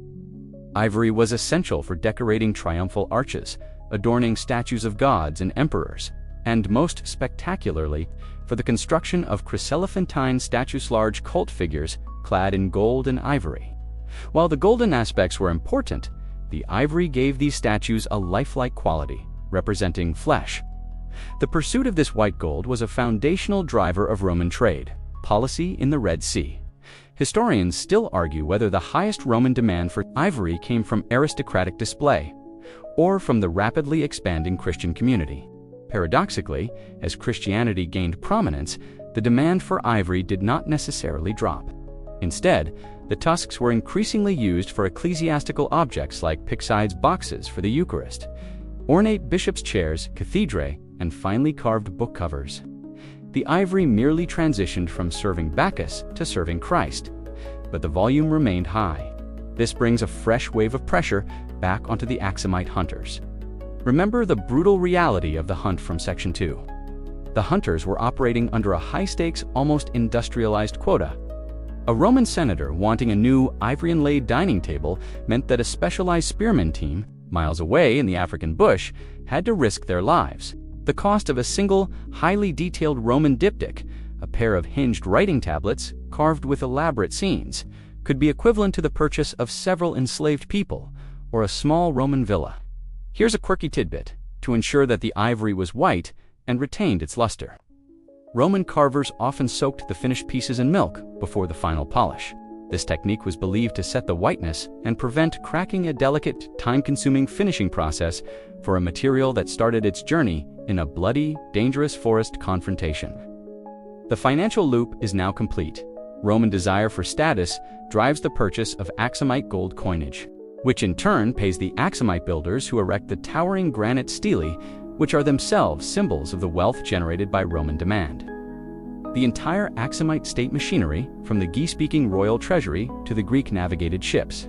Ivory was essential for decorating triumphal arches, adorning statues of gods and emperors, and most spectacularly, for the construction of chryselephantine statues, large cult figures clad in gold and ivory. While the golden aspects were important, the ivory gave these statues a lifelike quality, representing flesh. The pursuit of this white gold was a foundational driver of Roman trade, policy in the Red Sea. Historians still argue whether the highest Roman demand for ivory came from aristocratic display or from the rapidly expanding Christian community. Paradoxically, as Christianity gained prominence, the demand for ivory did not necessarily drop. Instead, the tusks were increasingly used for ecclesiastical objects like pyxide boxes for the Eucharist, ornate bishops' chairs, cathedrae, and finely carved book covers. The ivory merely transitioned from serving Bacchus to serving Christ, but the volume remained high. This brings a fresh wave of pressure back onto the Aksumite hunters. Remember the brutal reality of the hunt from Section 2. The hunters were operating under a high-stakes, almost industrialized quota. A Roman senator wanting a new ivory-inlaid dining table meant that a specialized spearman team, miles away in the African bush, had to risk their lives. The cost of a single, highly detailed Roman diptych, a pair of hinged writing tablets carved with elaborate scenes, could be equivalent to the purchase of several enslaved people or a small Roman villa. Here's a quirky tidbit to ensure that the ivory was white and retained its luster. Roman carvers often soaked the finished pieces in milk before the final polish. This technique was believed to set the whiteness and prevent cracking, a delicate, time-consuming finishing process for a material that started its journey in a bloody, dangerous forest confrontation. The financial loop is now complete. Roman desire for status drives the purchase of Aksumite gold coinage, which in turn pays the Aksumite builders who erect the towering granite stelae, which are themselves symbols of the wealth generated by Roman demand. The entire Aksumite state machinery, from the Gi-speaking royal treasury to the Greek-navigated ships,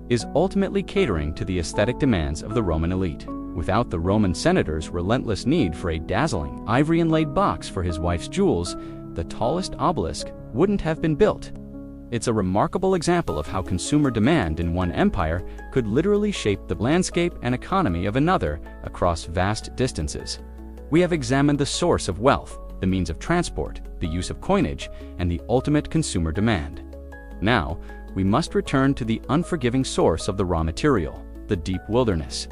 is ultimately catering to the aesthetic demands of the Roman elite. Without the Roman senator's relentless need for a dazzling, ivory-inlaid box for his wife's jewels, the tallest obelisk wouldn't have been built. It's a remarkable example of how consumer demand in one empire could literally shape the landscape and economy of another across vast distances. We have examined the source of wealth, the means of transport, the use of coinage, and the ultimate consumer demand. Now, we must return to the unforgiving source of the raw material, the deep wilderness.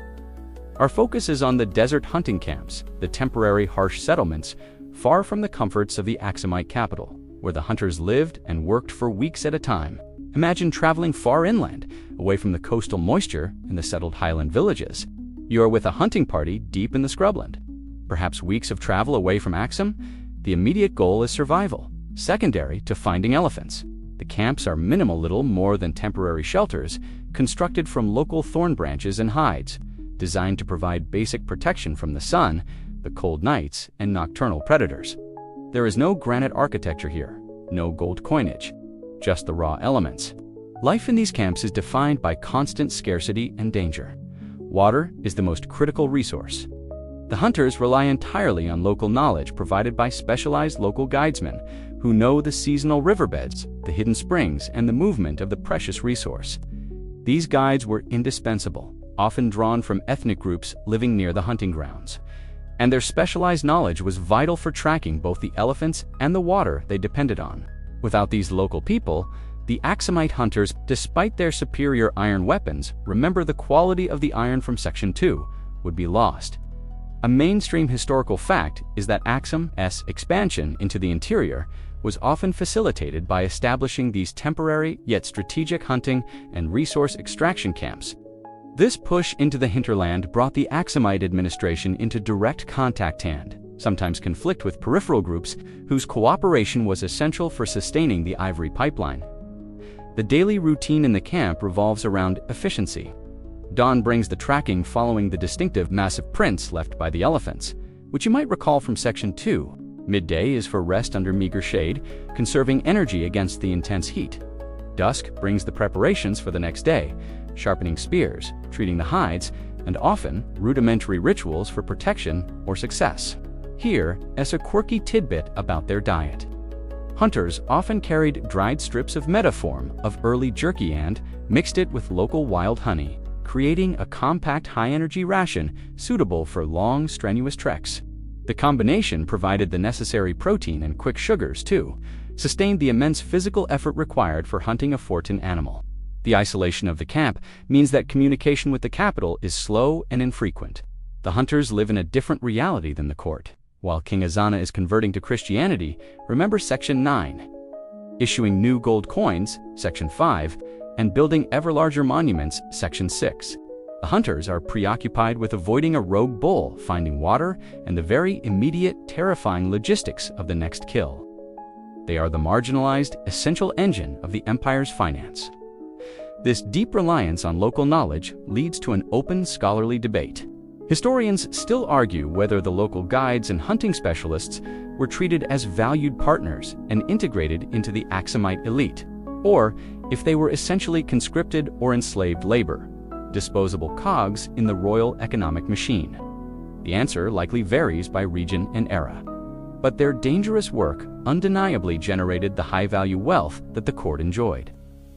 Our focus is on the desert hunting camps, the temporary harsh settlements, far from the comforts of the Aksumite capital, where the hunters lived and worked for weeks at a time. Imagine traveling far inland, away from the coastal moisture in the settled highland villages. You are with a hunting party deep in the scrubland. Perhaps weeks of travel away from Aksum. The immediate goal is survival, secondary to finding elephants. The camps are minimal, little more than temporary shelters, constructed from local thorn branches and hides, designed to provide basic protection from the sun, the cold nights, and nocturnal predators. There is no granite architecture here, no gold coinage, just the raw elements. Life in these camps is defined by constant scarcity and danger. Water is the most critical resource. The hunters rely entirely on local knowledge provided by specialized local guidesmen who know the seasonal riverbeds, the hidden springs, and the movement of the precious resource. These guides were indispensable, often drawn from ethnic groups living near the hunting grounds. and their specialized knowledge was vital for tracking both the elephants and the water they depended on. Without these local people, the Aksumite hunters, despite their superior iron weapons, remember the quality of the iron from Section 2, would be lost. A mainstream historical fact is that Aksum's expansion into the interior was often facilitated by establishing these temporary yet strategic hunting and resource extraction camps. This push into the hinterland brought the Aksumite administration into direct contact and sometimes conflict with peripheral groups whose cooperation was essential for sustaining the Ivory pipeline. The daily routine in the camp revolves around efficiency. Dawn brings the tracking following the distinctive massive prints left by the elephants, which you might recall from Section 2. Midday is for rest under meager shade, conserving energy against the intense heat. Dusk brings the preparations for the next day, sharpening spears, treating the hides, and often rudimentary rituals for protection or success. Here is a quirky tidbit about their diet. Hunters often carried dried strips of metaform of early jerky and mixed it with local wild honey, creating a compact high-energy ration suitable for long, strenuous treks. The combination provided the necessary protein and quick sugars, too, sustained the immense physical effort required for hunting a fortin animal. The isolation of the camp means that communication with the capital is slow and infrequent. The hunters live in a different reality than the court. While King Ezana is converting to Christianity, remember Section 9. Issuing new gold coins, Section 5, and building ever larger monuments, Section 6. The hunters are preoccupied with avoiding a rogue bull, finding water, and the very immediate, terrifying logistics of the next kill. They are the marginalized, essential engine of the empire's finance. This deep reliance on local knowledge leads to an open scholarly debate. Historians still argue whether the local guides and hunting specialists were treated as valued partners and integrated into the Aksumite elite, or if they were essentially conscripted or enslaved labor, disposable cogs in the royal economic machine. The answer likely varies by region and era. But their dangerous work undeniably generated the high-value wealth that the court enjoyed.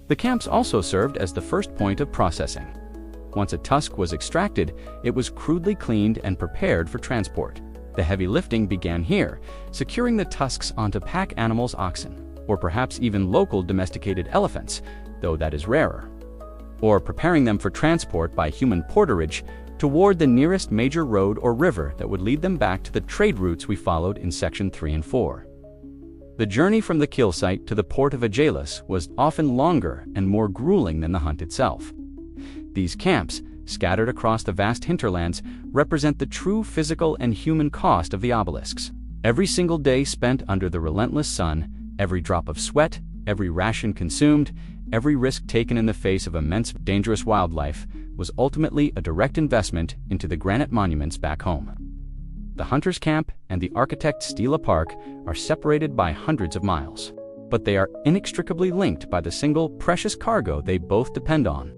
The camps also served as the first point of processing. Once a tusk was extracted, it was crudely cleaned and prepared for transport. The heavy lifting began here, securing the tusks onto pack animals' oxen, or perhaps even local domesticated elephants, though that is rarer, or preparing them for transport by human porterage toward the nearest major road or river that would lead them back to the trade routes we followed in Section 3 and 4. The journey from the kill site to the port of Adulis was often longer and more grueling than the hunt itself. These camps, scattered across the vast hinterlands, represent the true physical and human cost of the Obelisks. Every single day spent under the relentless sun, every drop of sweat, every ration consumed, every risk taken in the face of immense, dangerous wildlife was ultimately a direct investment into the granite monuments back home. The hunter's camp and the architect's Stela Park are separated by hundreds of miles, but they are inextricably linked by the single precious cargo they both depend on.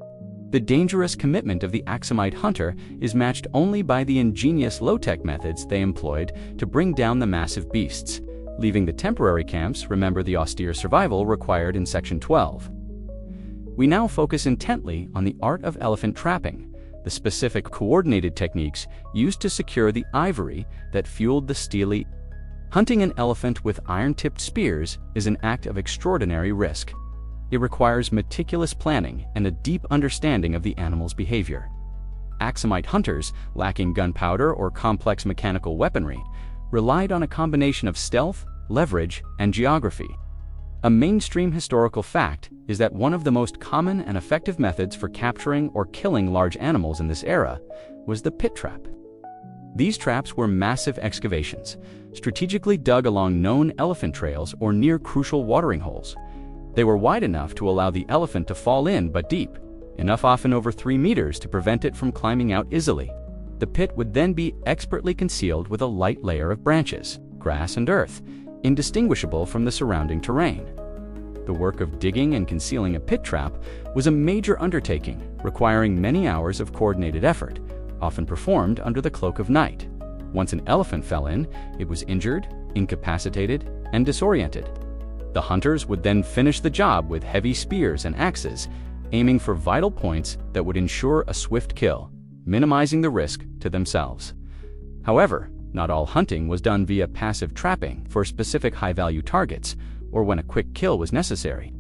The dangerous commitment of the Aksumite hunter is matched only by the ingenious low-tech methods they employed to bring down the massive beasts, leaving the temporary camps remember the austere survival required in Section 12. We now focus intently on the art of elephant trapping, the specific coordinated techniques used to secure the ivory that fueled the steely. Hunting an elephant with iron-tipped spears is an act of extraordinary risk. It requires meticulous planning and a deep understanding of the animal's behavior. Aksumite hunters, lacking gunpowder or complex mechanical weaponry, relied on a combination of stealth, leverage, and geography. A mainstream historical fact is that one of the most common and effective methods for capturing or killing large animals in this era was the pit trap. These traps were massive excavations, strategically dug along known elephant trails or near crucial watering holes. They were wide enough to allow the elephant to fall in, but deep, enough often over 3 meters to prevent it from climbing out easily. The pit would then be expertly concealed with a light layer of branches, grass, and earth, indistinguishable from the surrounding terrain. The work of digging and concealing a pit trap was a major undertaking, requiring many hours of coordinated effort, often performed under the cloak of night. Once an elephant fell in, it was injured, incapacitated, and disoriented. The hunters would then finish the job with heavy spears and axes, aiming for vital points that would ensure a swift kill, minimizing the risk to themselves. However, Not all hunting was done via passive trapping for specific high-value targets, or when a quick kill was necessary.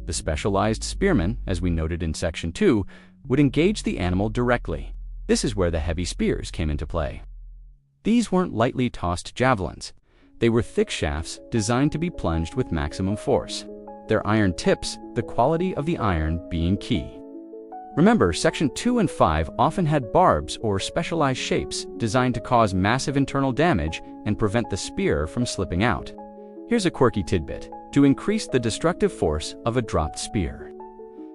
The specialized spearmen, as we noted in Section 2, would engage the animal directly. This is where the heavy spears came into play. These weren't lightly tossed javelins. They were thick shafts designed to be plunged with maximum force. Their iron tips, the quality of the iron being key. Remember, Section 2 and 5 often had barbs or specialized shapes designed to cause massive internal damage and prevent the spear from slipping out. Here's a quirky tidbit: to increase the destructive force of a dropped spear.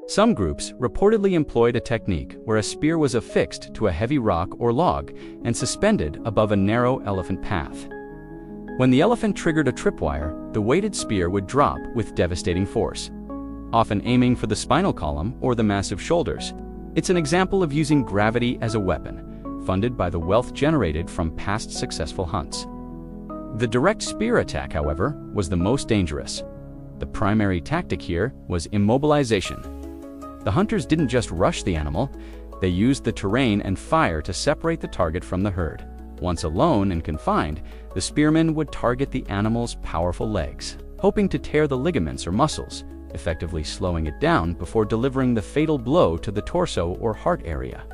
Some groups reportedly employed a technique where a spear was affixed to a heavy rock or log and suspended above a narrow elephant path. When the elephant triggered a tripwire, the weighted spear would drop with devastating force, often aiming for the spinal column or the massive shoulders. It's an example of using gravity as a weapon, funded by the wealth generated from past successful hunts. The direct spear attack, however, was the most dangerous. The primary tactic here was immobilization. The hunters didn't just rush the animal, they used the terrain and fire to separate the target from the herd. Once alone and confined, the spearmen would target the animal's powerful legs, hoping to tear the ligaments or muscles, effectively slowing it down before delivering the fatal blow to the torso or heart area.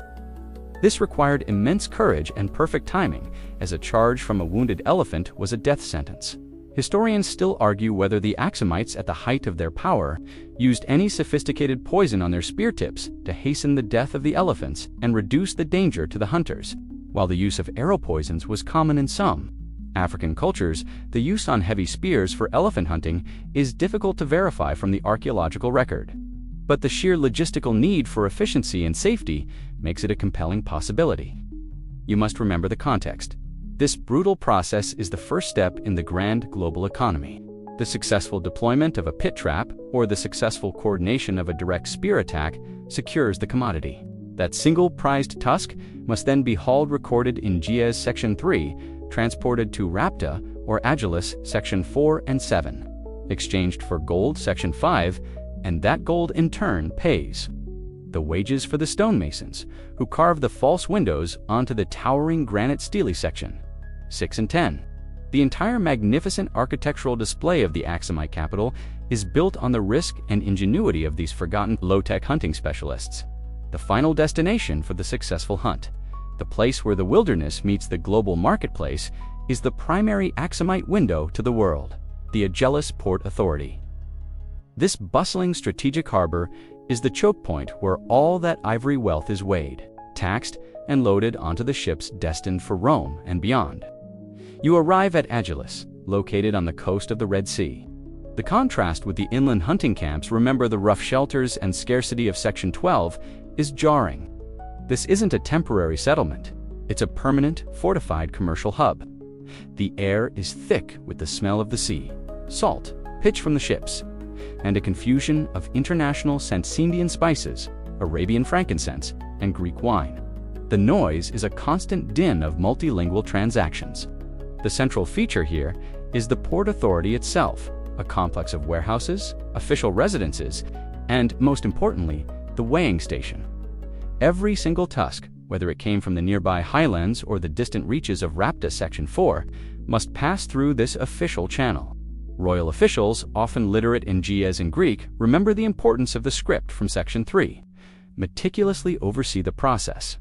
This required immense courage and perfect timing, as a charge from a wounded elephant was a death sentence. Historians still argue whether the Aksumites at the height of their power used any sophisticated poison on their spear tips to hasten the death of the elephants and reduce the danger to the hunters. While the use of arrow poisons was common in some African cultures, the use on heavy spears for elephant hunting is difficult to verify from the archaeological record. But the sheer logistical need for efficiency and safety makes it a compelling possibility. You must remember the context. This brutal process is the first step in the grand global economy. The successful deployment of a pit trap or the successful coordination of a direct spear attack secures the commodity. That single prized tusk must then be hauled, recorded in GES Section 3, transported to Rapta or Adulis Section 4 and 7, exchanged for gold Section 5, and that gold in turn pays the wages for the stonemasons who carve the false windows onto the towering granite stele Section 6 and 10. The entire magnificent architectural display of the Aksumite capital is built on the risk and ingenuity of these forgotten low-tech hunting specialists. The final destination for the successful hunt, the place where the wilderness meets the global marketplace, is the primary Aksumite window to the world, the Adulis Port Authority. This bustling strategic harbor is the choke point where all that ivory wealth is weighed, taxed, and loaded onto the ships destined for Rome and beyond. You arrive at Adulis, located on the coast of the Red Sea. The contrast with the inland hunting camps, remember the rough shelters and scarcity of Section 12, is jarring. This isn't a temporary settlement. It's a permanent, fortified commercial hub. The air is thick with the smell of the sea, salt, pitch from the ships, and a confusion of international Sancindian spices, Arabian frankincense, and Greek wine. The noise is a constant din of multilingual transactions. The central feature here is the Port Authority itself, a complex of warehouses, official residences, and, most importantly, the weighing station. Every single tusk, whether it came from the nearby highlands or the distant reaches of Rapta Section 4, must pass through this official channel. Royal officials, often literate in GES and Greek, remember the importance of the script from Section 3, meticulously oversee the process.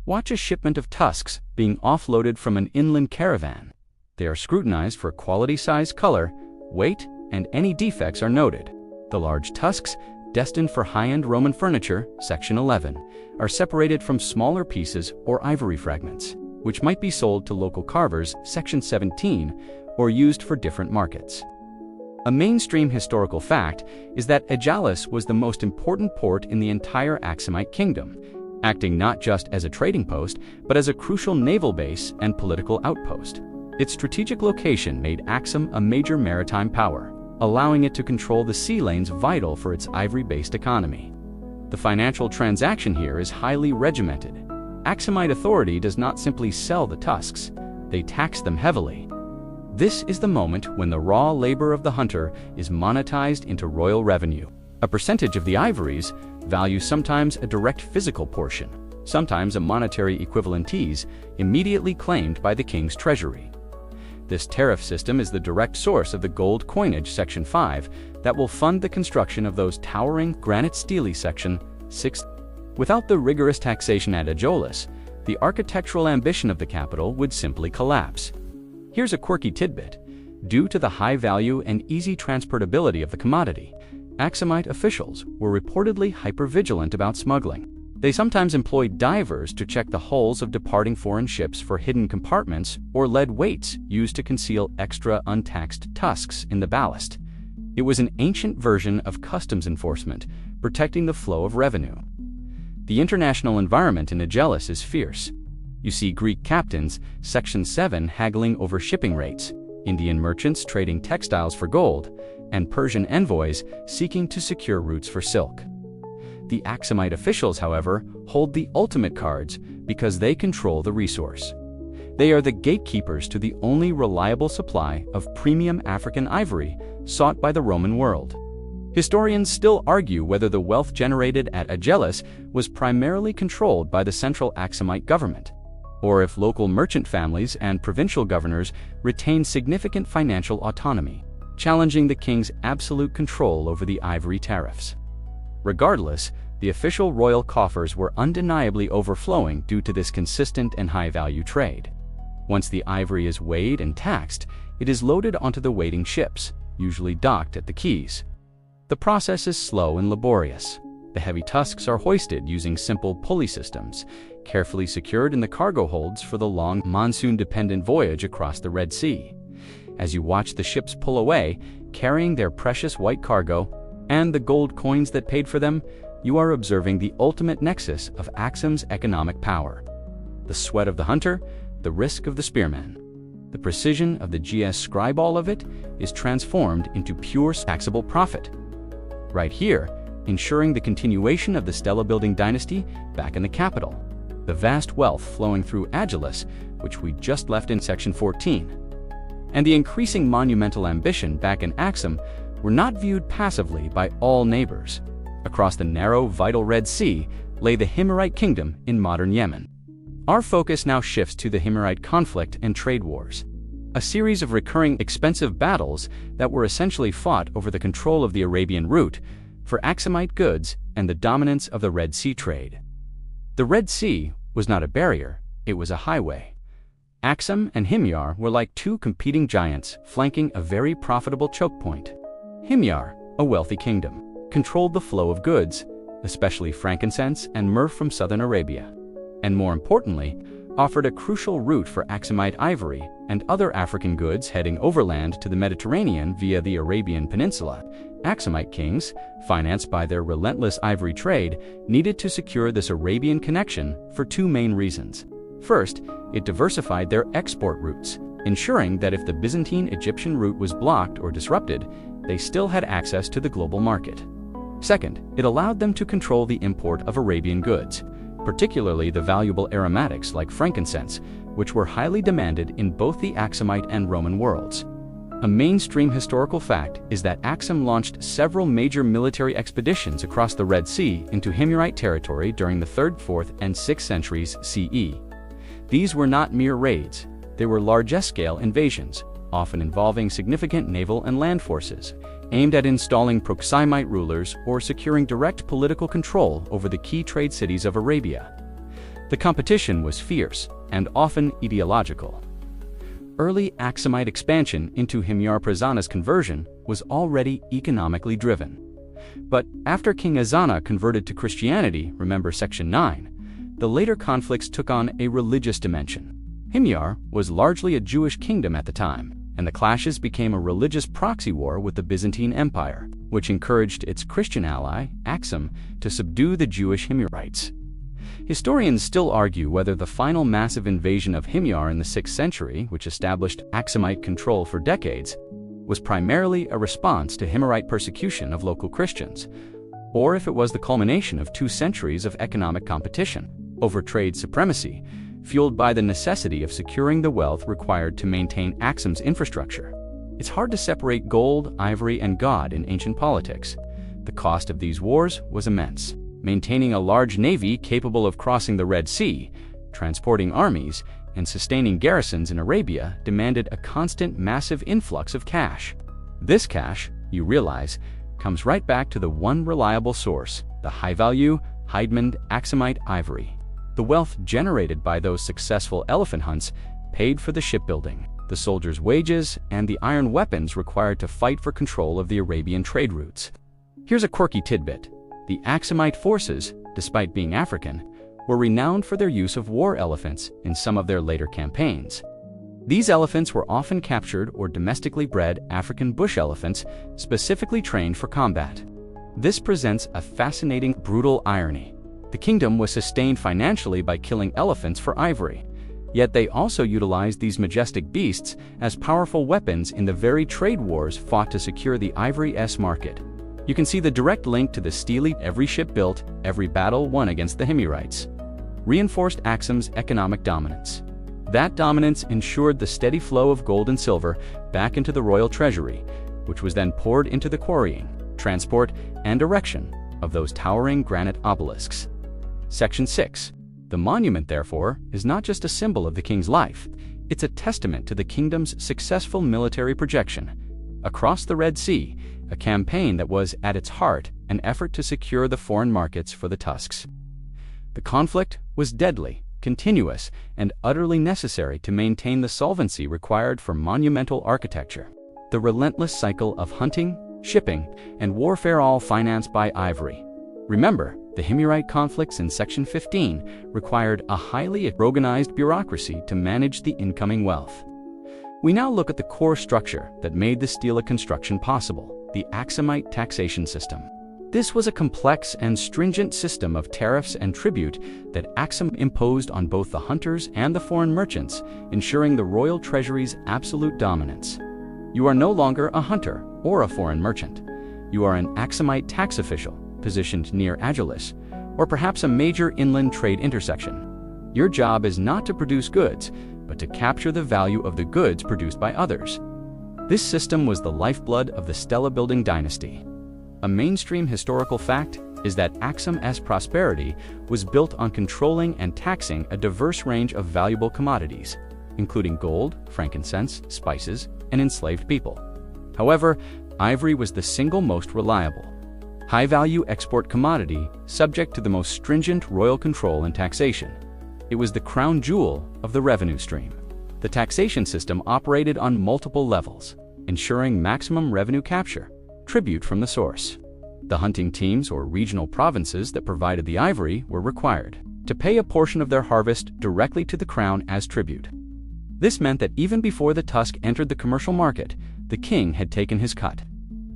Watch a shipment of tusks being offloaded from an inland caravan. They are scrutinized for quality, size, color, weight, and any defects are noted. The large tusks, destined for high-end Roman furniture, Section 11, are separated from smaller pieces or ivory fragments, which might be sold to local carvers, Section 17, or used for different markets. A mainstream historical fact is that Adulis was the most important port in the entire Aksumite kingdom, acting not just as a trading post, but as a crucial naval base and political outpost. Its strategic location made Aksum a major maritime power, allowing it to control the sea lanes vital for its ivory-based economy. The financial transaction here is highly regimented. Aksumite authority does not simply sell the tusks, they tax them heavily. This is the moment when the raw labor of the hunter is monetized into royal revenue. A percentage of the ivories, value sometimes a direct physical portion, sometimes a monetary equivalencies, immediately claimed by the king's treasury. This tariff system is the direct source of the gold coinage Section 5 that will fund the construction of those towering granite stelae Section 6. Without the rigorous taxation at Adulis, the architectural ambition of the capital would simply collapse. Here's a quirky tidbit. Due to the high value and easy transportability of the commodity, Aksumite officials were reportedly hyper-vigilant about smuggling. They sometimes employed divers to check the hulls of departing foreign ships for hidden compartments or lead weights used to conceal extra untaxed tusks in the ballast. It was an ancient version of customs enforcement, protecting the flow of revenue. The international environment in Adulis is fierce. You see Greek captains, Section 7, haggling over shipping rates, Indian merchants trading textiles for gold, and Persian envoys seeking to secure routes for silk. The Aksumite officials, however, hold the ultimate cards because they control the resource. They are the gatekeepers to the only reliable supply of premium African ivory sought by the Roman world. Historians still argue whether the wealth generated at Adulis was primarily controlled by the central Aksumite government, or if local merchant families and provincial governors retained significant financial autonomy, challenging the king's absolute control over the ivory tariffs. Regardless, the official royal coffers were undeniably overflowing due to this consistent and high-value trade. Once the ivory is weighed and taxed, it is loaded onto the waiting ships, usually docked at the quays. The process is slow and laborious. The heavy tusks are hoisted using simple pulley systems, carefully secured in the cargo holds for the long, monsoon-dependent voyage across the Red Sea. As you watch the ships pull away, carrying their precious white cargo and the gold coins that paid for them, you are observing the ultimate nexus of Aksum's economic power. The sweat of the hunter, the risk of the spearman. The precision of the GS scribe, all of it is transformed into pure taxable profit. Right here, ensuring the continuation of the Stela-building dynasty back in the capital. The vast wealth flowing through Adulis, which we just left in Section 14. And the increasing monumental ambition back in Aksum were not viewed passively by all neighbors. Across the narrow, vital Red Sea lay the Himyarite kingdom in modern Yemen. Our focus now shifts to the Himyarite conflict and trade wars, a series of recurring expensive battles that were essentially fought over the control of the Arabian route for Aksumite goods and the dominance of the Red Sea trade. The Red Sea was not a barrier, it was a highway. Aksum and Himyar were like two competing giants flanking a very profitable choke point. Himyar, a wealthy kingdom, controlled the flow of goods, especially frankincense and myrrh from southern Arabia, and more importantly, offered a crucial route for Aksumite ivory and other African goods heading overland to the Mediterranean via the Arabian Peninsula. Aksumite kings, financed by their relentless ivory trade, needed to secure this Arabian connection for two main reasons. First, it diversified their export routes, ensuring that if the Byzantine-Egyptian route was blocked or disrupted, they still had access to the global market. Second, it allowed them to control the import of Arabian goods, particularly the valuable aromatics like frankincense, which were highly demanded in both the Aksumite and Roman worlds. A mainstream historical fact is that Aksum launched several major military expeditions across the Red Sea into Himyarite territory during the 3rd, 4th, and 6th centuries CE. These were not mere raids, they were large-scale invasions, often involving significant naval and land forces, aimed at installing proximate rulers or securing direct political control over the key trade cities of Arabia. The competition was fierce and often ideological. Early Aksumite expansion into Himyar Prasanna's conversion was already economically driven. But after King Azana converted to Christianity, remember Section 9, the later conflicts took on a religious dimension. Himyar was largely a Jewish kingdom at the time, and the clashes became a religious proxy war with the Byzantine Empire, which encouraged its Christian ally, Aksum, to subdue the Jewish Himyarites. Historians still argue whether the final massive invasion of Himyar in the 6th century, which established Aksumite control for decades, was primarily a response to Himyarite persecution of local Christians, or if it was the culmination of 2 centuries of economic competition over trade supremacy, fueled by the necessity of securing the wealth required to maintain Aksum's infrastructure. It's hard to separate gold, ivory, and God in ancient politics. The cost of these wars was immense. Maintaining a large navy capable of crossing the Red Sea, transporting armies, and sustaining garrisons in Arabia demanded a constant massive influx of cash. This cash, you realize, comes right back to the one reliable source, the high-value, high-demand Aksumite ivory. The wealth generated by those successful elephant hunts paid for the shipbuilding, the soldiers' wages, and the iron weapons required to fight for control of the Arabian trade routes. Here's a quirky tidbit. The Aksumite forces, despite being African, were renowned for their use of war elephants in some of their later campaigns. These elephants were often captured or domestically bred African bush elephants specifically trained for combat. This presents a fascinating, brutal irony. The kingdom was sustained financially by killing elephants for ivory, yet they also utilized these majestic beasts as powerful weapons in the very trade wars fought to secure the ivory's market. You can see the direct link to the steely every ship built, every battle won against the Himyarites. Reinforced Aksum's economic dominance. That dominance ensured the steady flow of gold and silver back into the royal treasury, which was then poured into the quarrying, transport, and erection of those towering granite obelisks. Section 6. The monument, therefore, is not just a symbol of the king's life, it's a testament to the kingdom's successful military projection. Across the Red Sea, a campaign that was, at its heart, an effort to secure the foreign markets for the tusks. The conflict was deadly, continuous, and utterly necessary to maintain the solvency required for monumental architecture. The relentless cycle of hunting, shipping, and warfare, all financed by ivory. Remember, the Himyarite conflicts in Section 15 required a highly organized bureaucracy to manage the incoming wealth. We now look at the core structure that made the stela construction possible, the Aksumite taxation system. This was a complex and stringent system of tariffs and tribute that Aksum imposed on both the hunters and the foreign merchants, ensuring the royal treasury's absolute dominance. You are no longer a hunter or a foreign merchant. You are an Aksumite tax official, positioned near Adulis, or perhaps a major inland trade intersection. Your job is not to produce goods, but to capture the value of the goods produced by others. This system was the lifeblood of the stela-building dynasty. A mainstream historical fact is that Aksum's prosperity was built on controlling and taxing a diverse range of valuable commodities, including gold, frankincense, spices, and enslaved people. However, ivory was the single most reliable, high-value export commodity subject to the most stringent royal control and taxation. It was the crown jewel of the revenue stream. The taxation system operated on multiple levels, ensuring maximum revenue capture, tribute from the source. The hunting teams or regional provinces that provided the ivory were required to pay a portion of their harvest directly to the crown as tribute. This meant that even before the tusk entered the commercial market, the king had taken his cut.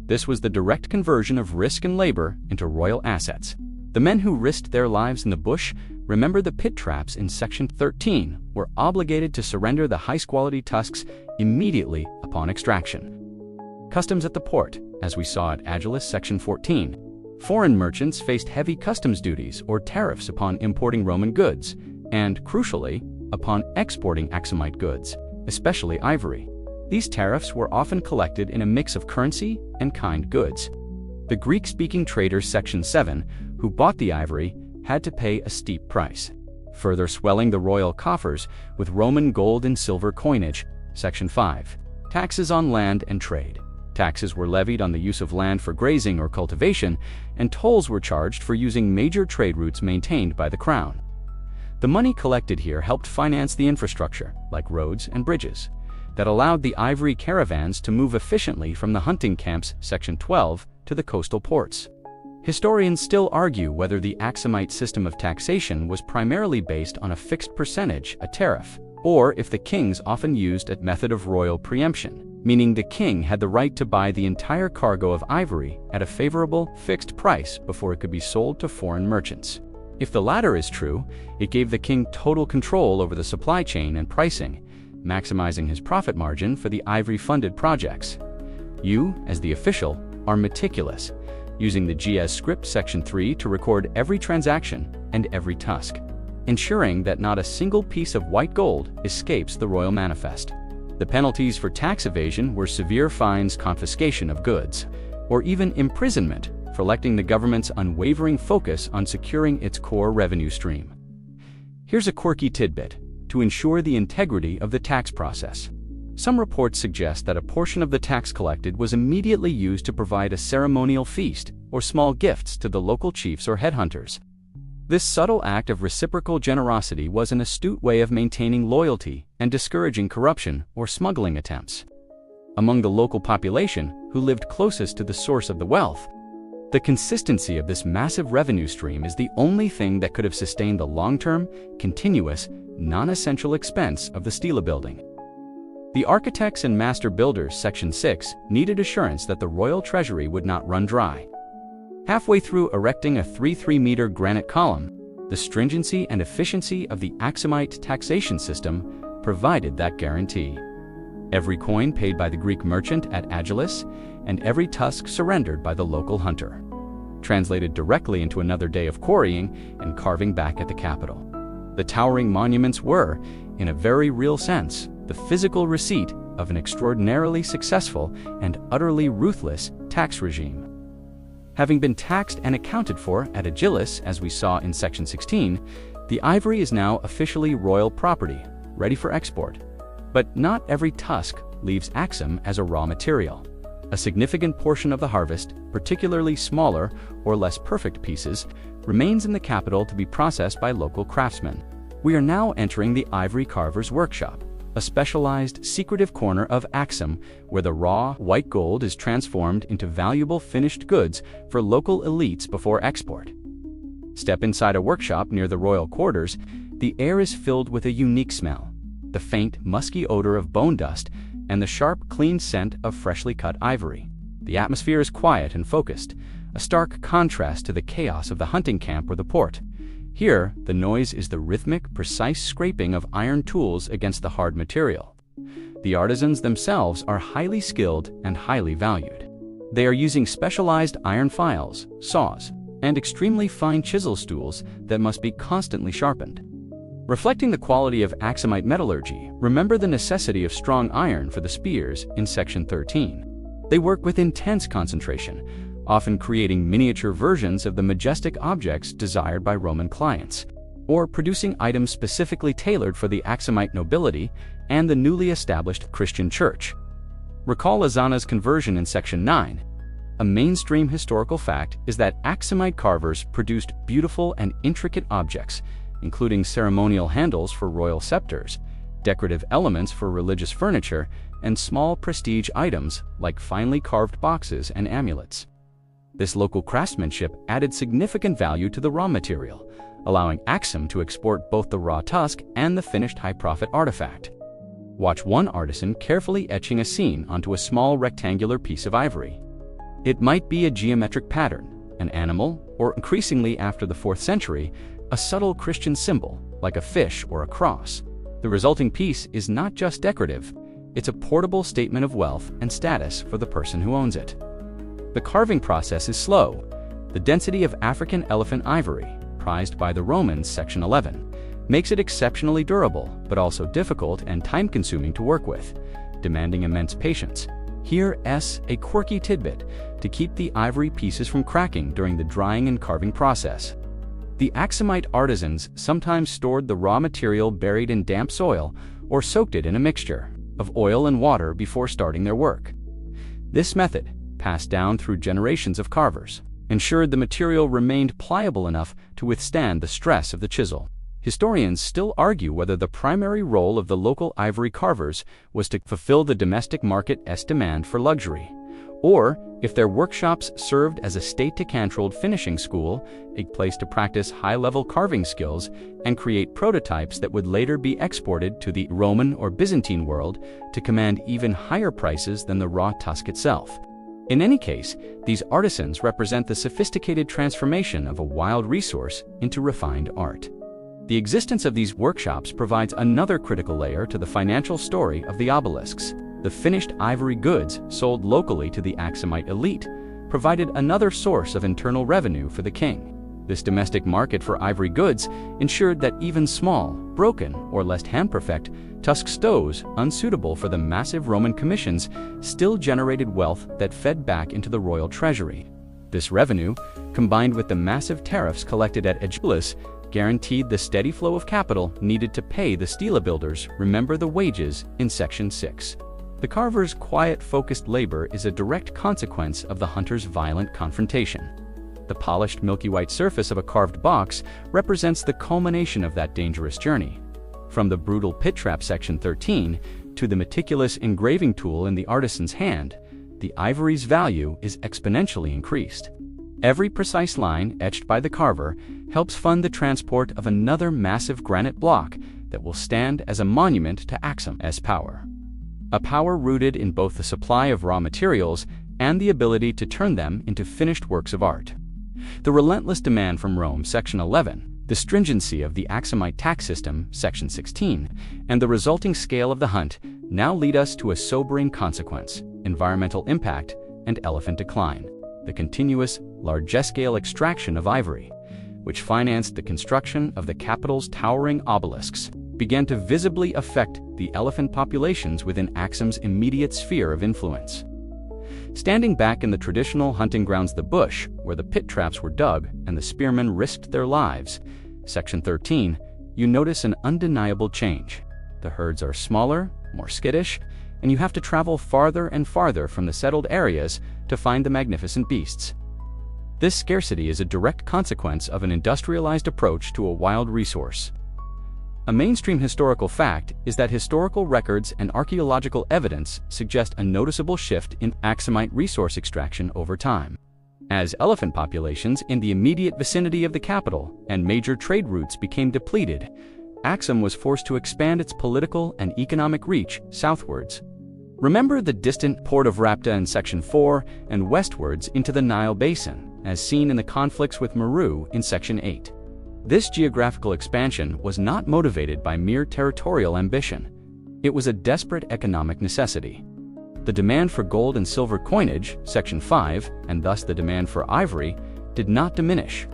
This was the direct conversion of risk and labor into royal assets. The men who risked their lives in the bush, remember the pit traps in Section 13, were obligated to surrender the high-quality tusks immediately upon extraction. Customs at the port, as we saw at Adulis Section 14. Foreign merchants faced heavy customs duties or tariffs upon importing Roman goods, and, crucially, upon exporting Aksumite goods, especially ivory. These tariffs were often collected in a mix of currency and kind goods. The Greek-speaking traders Section 7, who bought the ivory, had to pay a steep price, further swelling the royal coffers with Roman gold and silver coinage. Section 5. Taxes on land and trade. Taxes were levied on the use of land for grazing or cultivation, and tolls were charged for using major trade routes maintained by the crown. The money collected here helped finance the infrastructure, like roads and bridges, that allowed the ivory caravans to move efficiently from the hunting camps, Section 12, to the coastal ports. Historians still argue whether the Aksumite system of taxation was primarily based on a fixed percentage, a tariff, or if the kings often used a method of royal preemption, meaning the king had the right to buy the entire cargo of ivory at a favorable, fixed price before it could be sold to foreign merchants. If the latter is true, it gave the king total control over the supply chain and pricing, maximizing his profit margin for the ivory-funded projects. You, as the official, are meticulous, using the GS script Section 3 to record every transaction and every tusk, ensuring that not a single piece of white gold escapes the royal manifest. The penalties for tax evasion were severe fines, confiscation of goods, or even imprisonment reflecting the government's unwavering focus on securing its core revenue stream. Here's a quirky tidbit to ensure the integrity of the tax process. Some reports suggest that a portion of the tax collected was immediately used to provide a ceremonial feast or small gifts to the local chiefs or headhunters. This subtle act of reciprocal generosity was an astute way of maintaining loyalty and discouraging corruption or smuggling attempts. Among the local population, who lived closest to the source of the wealth, the consistency of this massive revenue stream is the only thing that could have sustained the long-term, continuous, non-essential expense of the stela building. The architects and master builders, Section 6, needed assurance that the royal treasury would not run dry. Halfway through erecting a 3-meter granite column, the stringency and efficiency of the Aksumite taxation system provided that guarantee. Every coin paid by the Greek merchant at Adulis, and every tusk surrendered by the local hunter, translated directly into another day of quarrying and carving back at the capital. The towering monuments were, in a very real sense, the physical receipt of an extraordinarily successful and utterly ruthless tax regime. Having been taxed and accounted for at Adulis, as we saw in Section 16, the ivory is now officially royal property, ready for export. But not every tusk leaves Aksum as a raw material. A significant portion of the harvest, particularly smaller or less perfect pieces, remains in the capital to be processed by local craftsmen. We are now entering the ivory carver's workshop, a specialized, secretive corner of Aksum where the raw, white gold is transformed into valuable finished goods for local elites before export. Step inside a workshop near the royal quarters, the air is filled with a unique smell, the faint, musky odor of bone dust and the sharp, clean scent of freshly cut ivory. The atmosphere is quiet and focused, a stark contrast to the chaos of the hunting camp or the port. Here, the noise is the rhythmic, precise scraping of iron tools against the hard material. The artisans themselves are highly skilled and highly valued. They are using specialized iron files, saws, and extremely fine chisel stools that must be constantly sharpened. Reflecting the quality of Aksumite metallurgy, remember the necessity of strong iron for the spears in Section 13. They work with intense concentration, often creating miniature versions of the majestic objects desired by Roman clients, or producing items specifically tailored for the Aksumite nobility and the newly established Christian church. Recall Azana's conversion in Section 9. A mainstream historical fact is that Aksumite carvers produced beautiful and intricate objects, including ceremonial handles for royal scepters, decorative elements for religious furniture, and small prestige items like finely carved boxes and amulets. This local craftsmanship added significant value to the raw material, allowing Aksum to export both the raw tusk and the finished high-profit artifact. Watch one artisan carefully etching a scene onto a small rectangular piece of ivory. It might be a geometric pattern, an animal, or increasingly after the 4th century, a subtle Christian symbol, like a fish or a cross. The resulting piece is not just decorative, it's a portable statement of wealth and status for the person who owns it. The carving process is slow. The density of African elephant ivory, prized by the Romans, Section 11, makes it exceptionally durable, but also difficult and time-consuming to work with, demanding immense patience. Here's a quirky tidbit to keep the ivory pieces from cracking during the drying and carving process. The Aksumite artisans sometimes stored the raw material buried in damp soil or soaked it in a mixture of oil and water before starting their work. This method, passed down through generations of carvers, ensured the material remained pliable enough to withstand the stress of the chisel. Historians still argue whether the primary role of the local ivory carvers was to fulfill the domestic market's demand for luxury, or if their workshops served as a state-controlled finishing school, a place to practice high-level carving skills and create prototypes that would later be exported to the Roman or Byzantine world to command even higher prices than the raw tusk itself. In any case, these artisans represent the sophisticated transformation of a wild resource into refined art. The existence of these workshops provides another critical layer to the financial story of the Obelisks. The finished ivory goods sold locally to the Aksumite elite provided another source of internal revenue for the king. This domestic market for ivory goods ensured that even small, broken, or less hand-perfect tusk stoves, unsuitable for the massive Roman commissions, still generated wealth that fed back into the royal treasury. This revenue, combined with the massive tariffs collected at Adulis, guaranteed the steady flow of capital needed to pay the stela builders, remember the wages, in Section 6. The carver's quiet, focused labor is a direct consequence of the hunter's violent confrontation. The polished, milky white surface of a carved box represents the culmination of that dangerous journey. From the brutal pit trap Section 13 to the meticulous engraving tool in the artisan's hand, the ivory's value is exponentially increased. Every precise line etched by the carver helps fund the transport of another massive granite block that will stand as a monument to Aksum's power. A power rooted in both the supply of raw materials and the ability to turn them into finished works of art. The relentless demand from Rome, Section 11, the stringency of the Aksumite tax system, Section 16, and the resulting scale of the hunt now lead us to a sobering consequence: environmental impact and elephant decline. The continuous, large-scale extraction of ivory, which financed the construction of the capital's towering obelisks, began to visibly affect the elephant populations within Aksum's immediate sphere of influence. Standing back in the traditional hunting grounds, the bush, where the pit traps were dug and the spearmen risked their lives, Section 13, you notice an undeniable change. The herds are smaller, more skittish, and you have to travel farther and farther from the settled areas to find the magnificent beasts. This scarcity is a direct consequence of an industrialized approach to a wild resource. A mainstream historical fact is that historical records and archaeological evidence suggest a noticeable shift in Aksumite resource extraction over time. As elephant populations in the immediate vicinity of the capital and major trade routes became depleted, Aksum was forced to expand its political and economic reach southwards. Remember the distant port of Rapta in Section 4 and westwards into the Nile Basin, as seen in the conflicts with Meru in Section 8. This geographical expansion was not motivated by mere territorial ambition. It was a desperate economic necessity. The demand for gold and silver coinage, Section 5, and thus the demand for ivory, did not diminish.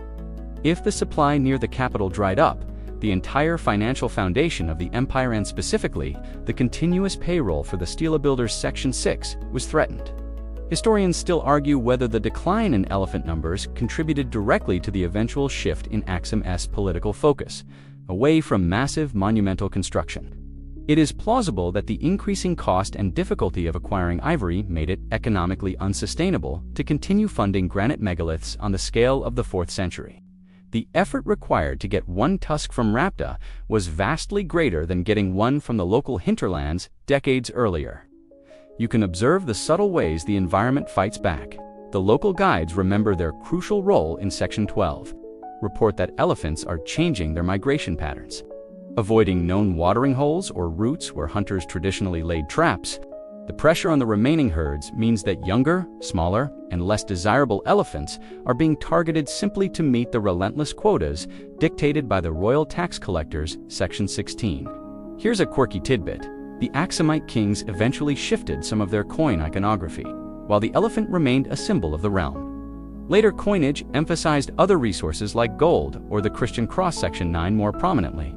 If the supply near the capital dried up, the entire financial foundation of the empire, and specifically the continuous payroll for the stela builders, Section 6, was threatened. Historians still argue whether the decline in elephant numbers contributed directly to the eventual shift in Aksum's political focus, away from massive monumental construction. It is plausible that the increasing cost and difficulty of acquiring ivory made it economically unsustainable to continue funding granite megaliths on the scale of the 4th century. The effort required to get one tusk from Rapta was vastly greater than getting one from the local hinterlands decades earlier. You can observe the subtle ways the environment fights back. The local guides remember their crucial role in Section 12, report that elephants are changing their migration patterns, avoiding known watering holes or routes where hunters traditionally laid traps. The pressure on the remaining herds means that younger, smaller, and less desirable elephants are being targeted simply to meet the relentless quotas dictated by the royal tax collectors, Section 16. Here's a quirky tidbit. The Aksumite kings eventually shifted some of their coin iconography, while the elephant remained a symbol of the realm. Later coinage emphasized other resources like gold or the Christian cross, Section 9, more prominently,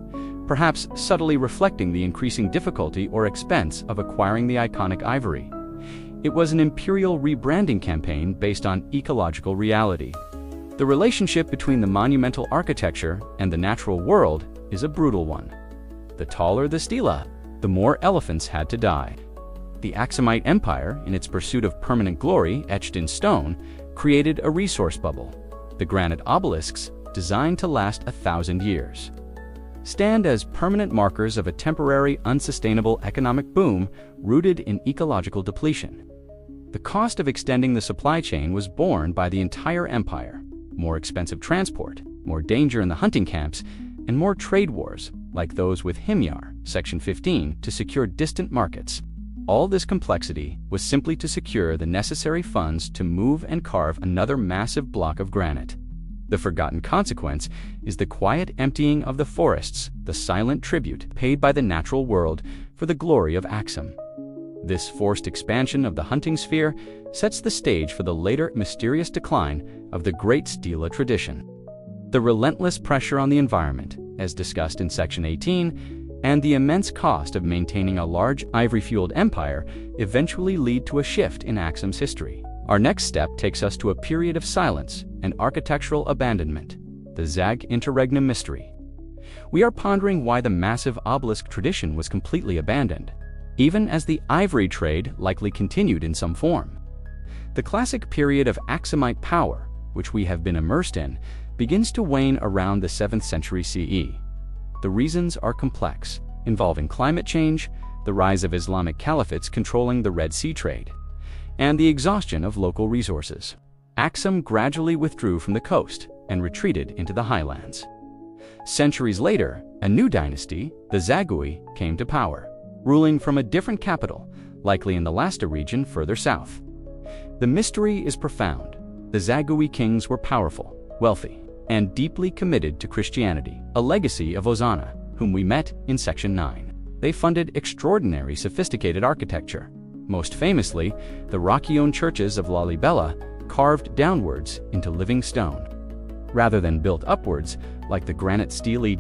perhaps subtly reflecting the increasing difficulty or expense of acquiring the iconic ivory. It was an imperial rebranding campaign based on ecological reality. The relationship between the monumental architecture and the natural world is a brutal one. The taller the stela, the more elephants had to die. The Aksumite Empire, in its pursuit of permanent glory etched in stone, created a resource bubble. The granite obelisks, designed to last 1,000 years, stand as permanent markers of a temporary, unsustainable economic boom rooted in ecological depletion. The cost of extending the supply chain was borne by the entire empire: more expensive transport, more danger in the hunting camps, and more trade wars, like those with Himyar, Section 15, to secure distant markets. All this complexity was simply to secure the necessary funds to move and carve another massive block of granite. The forgotten consequence is the quiet emptying of the forests, the silent tribute paid by the natural world for the glory of Aksum. This forced expansion of the hunting sphere sets the stage for the later mysterious decline of the great stela tradition. The relentless pressure on the environment, as discussed in Section 18, and the immense cost of maintaining a large ivory-fueled empire eventually lead to a shift in Aksum's history. Our next step takes us to a period of silence and architectural abandonment, the Zag Interregnum mystery. We are pondering why the massive obelisk tradition was completely abandoned, even as the ivory trade likely continued in some form. The classic period of Aksumite power, which we have been immersed in, begins to wane around the 7th century CE. The reasons are complex, involving climate change, the rise of Islamic caliphates controlling the Red Sea trade, and the exhaustion of local resources. Aksum gradually withdrew from the coast and retreated into the highlands. Centuries later, a new dynasty, the Zagui, came to power, ruling from a different capital, likely in the Lasta region further south. The mystery is profound. The Zagui kings were powerful, wealthy, and deeply committed to Christianity, a legacy of Ozana, whom we met in Section 9. They funded extraordinary sophisticated architecture, most famously the rock-hewn churches of Lalibela, carved downwards into living stone, rather than built upwards like the granite stele.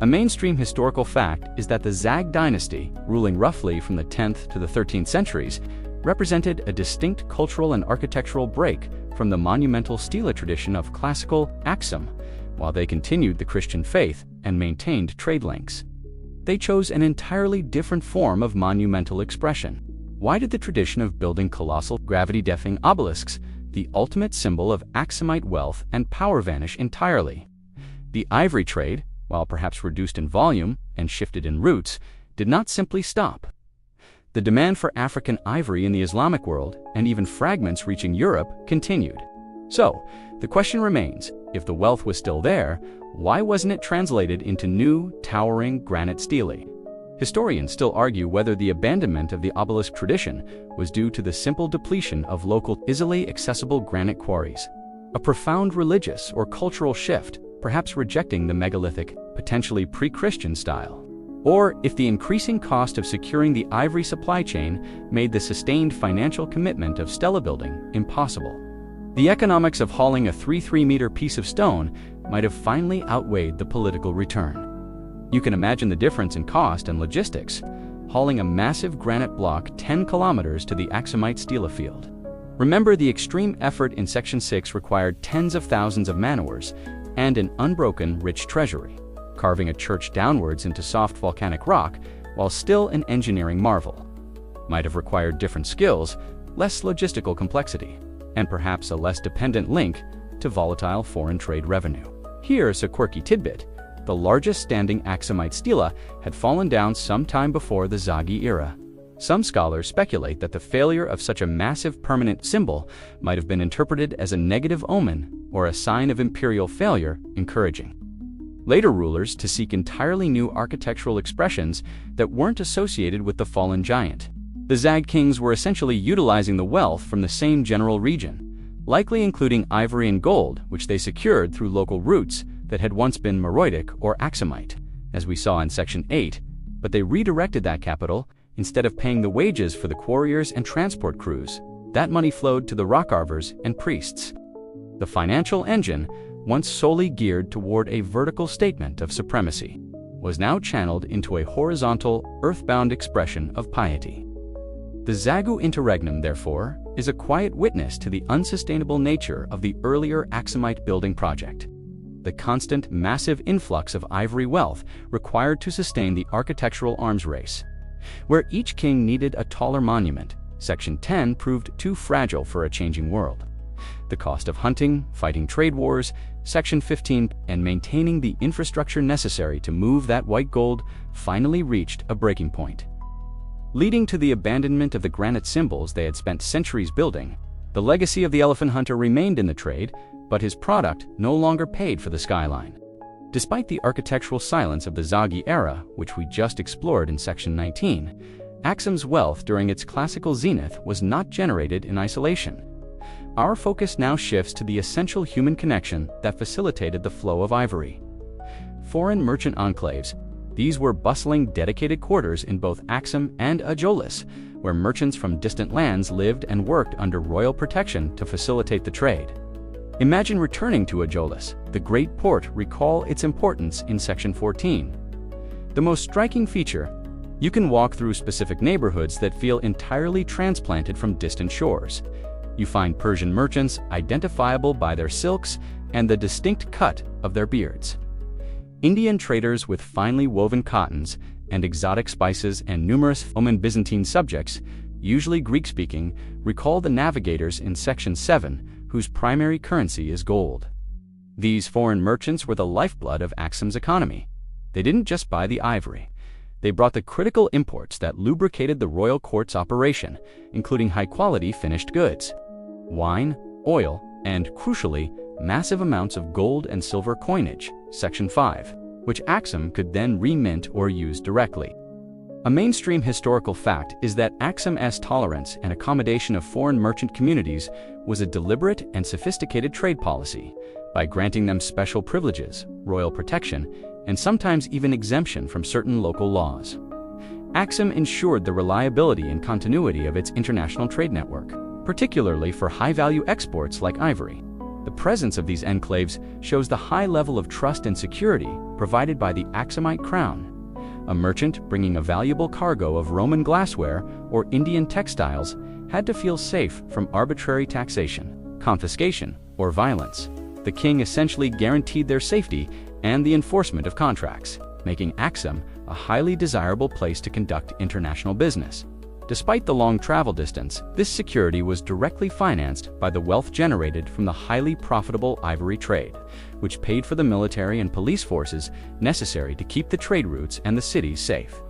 A mainstream historical fact is that the Zag dynasty, ruling roughly from the 10th to the 13th centuries, represented a distinct cultural and architectural break from the monumental stela tradition of classical Aksum, while they continued the Christian faith and maintained trade links. They chose an entirely different form of monumental expression. Why did the tradition of building colossal, gravity-defying obelisks, the ultimate symbol of Aksumite wealth and power, vanish entirely? The ivory trade, while perhaps reduced in volume and shifted in routes, did not simply stop. The demand for African ivory in the Islamic world, and even fragments reaching Europe, continued. So, the question remains, if the wealth was still there, why wasn't it translated into new, towering granite stele? Historians still argue whether the abandonment of the obelisk tradition was due to the simple depletion of local, easily accessible granite quarries, a profound religious or cultural shift, perhaps rejecting the megalithic, potentially pre-Christian style, or if the increasing cost of securing the ivory supply chain made the sustained financial commitment of stela building impossible. The economics of hauling a 3-meter piece of stone might have finally outweighed the political return. You can imagine the difference in cost and logistics, hauling a massive granite block 10 kilometers to the Aksumite stela field. Remember, the extreme effort in Section 6 required tens of thousands of man-hours and an unbroken, rich treasury. Carving a church downwards into soft volcanic rock, while still an engineering marvel, might have required different skills, less logistical complexity, and perhaps a less dependent link to volatile foreign trade revenue. Here's a quirky tidbit. The largest standing Aksumite stela had fallen down some time before the Zagi era. Some scholars speculate that the failure of such a massive permanent symbol might have been interpreted as a negative omen or a sign of imperial failure, encouraging later rulers to seek entirely new architectural expressions that weren't associated with the fallen giant. The Zag kings were essentially utilizing the wealth from the same general region, likely including ivory and gold, which they secured through local routes that had once been Meroitic or Aksumite, as we saw in Section 8, but they redirected that capital. Instead of paying the wages for the quarriers and transport crews, that money flowed to the rock carvers and priests. The financial engine, once solely geared toward a vertical statement of supremacy, was now channeled into a horizontal, earthbound expression of piety. The Zagu Interregnum, therefore, is a quiet witness to the unsustainable nature of the earlier Aksumite building project. The constant, massive influx of ivory wealth required to sustain the architectural arms race. Where each king needed a taller monument, Section 10 proved too fragile for a changing world. The cost of hunting, fighting trade wars, Section 15, and maintaining the infrastructure necessary to move that white gold finally reached a breaking point. Leading to the abandonment of the granite symbols they had spent centuries building, the legacy of the elephant hunter remained in the trade, but his product no longer paid for the skyline. Despite the architectural silence of the Zagi era, which we just explored in Section 19, Aksum's wealth during its classical zenith was not generated in isolation. Our focus now shifts to the essential human connection that facilitated the flow of ivory. Foreign merchant enclaves, these were bustling, dedicated quarters in both Aksum and Adulis, where merchants from distant lands lived and worked under royal protection to facilitate the trade. Imagine returning to Adulis, the great port. Recall its importance in Section 14. The most striking feature, you can walk through specific neighborhoods that feel entirely transplanted from distant shores. You find Persian merchants identifiable by their silks and the distinct cut of their beards. Indian traders with finely woven cottons and exotic spices and numerous Ottoman Byzantine subjects, usually Greek-speaking, recall the navigators in Section 7, whose primary currency is gold. These foreign merchants were the lifeblood of Aksum's economy. They didn't just buy the ivory. They brought the critical imports that lubricated the royal court's operation, including high-quality finished goods, wine, oil, and, crucially, massive amounts of gold and silver coinage, Section 5, which Aksum could then remint or use directly. A mainstream historical fact is that Aksum's tolerance and accommodation of foreign merchant communities was a deliberate and sophisticated trade policy, by granting them special privileges, royal protection, and sometimes even exemption from certain local laws. Aksum ensured the reliability and continuity of its international trade network, particularly for high-value exports like ivory. The presence of these enclaves shows the high level of trust and security provided by the Aksumite crown. A merchant bringing a valuable cargo of Roman glassware or Indian textiles had to feel safe from arbitrary taxation, confiscation, or violence. The king essentially guaranteed their safety and the enforcement of contracts, making Aksum a highly desirable place to conduct international business. Despite the long travel distance, this security was directly financed by the wealth generated from the highly profitable ivory trade, which paid for the military and police forces necessary to keep the trade routes and the cities safe.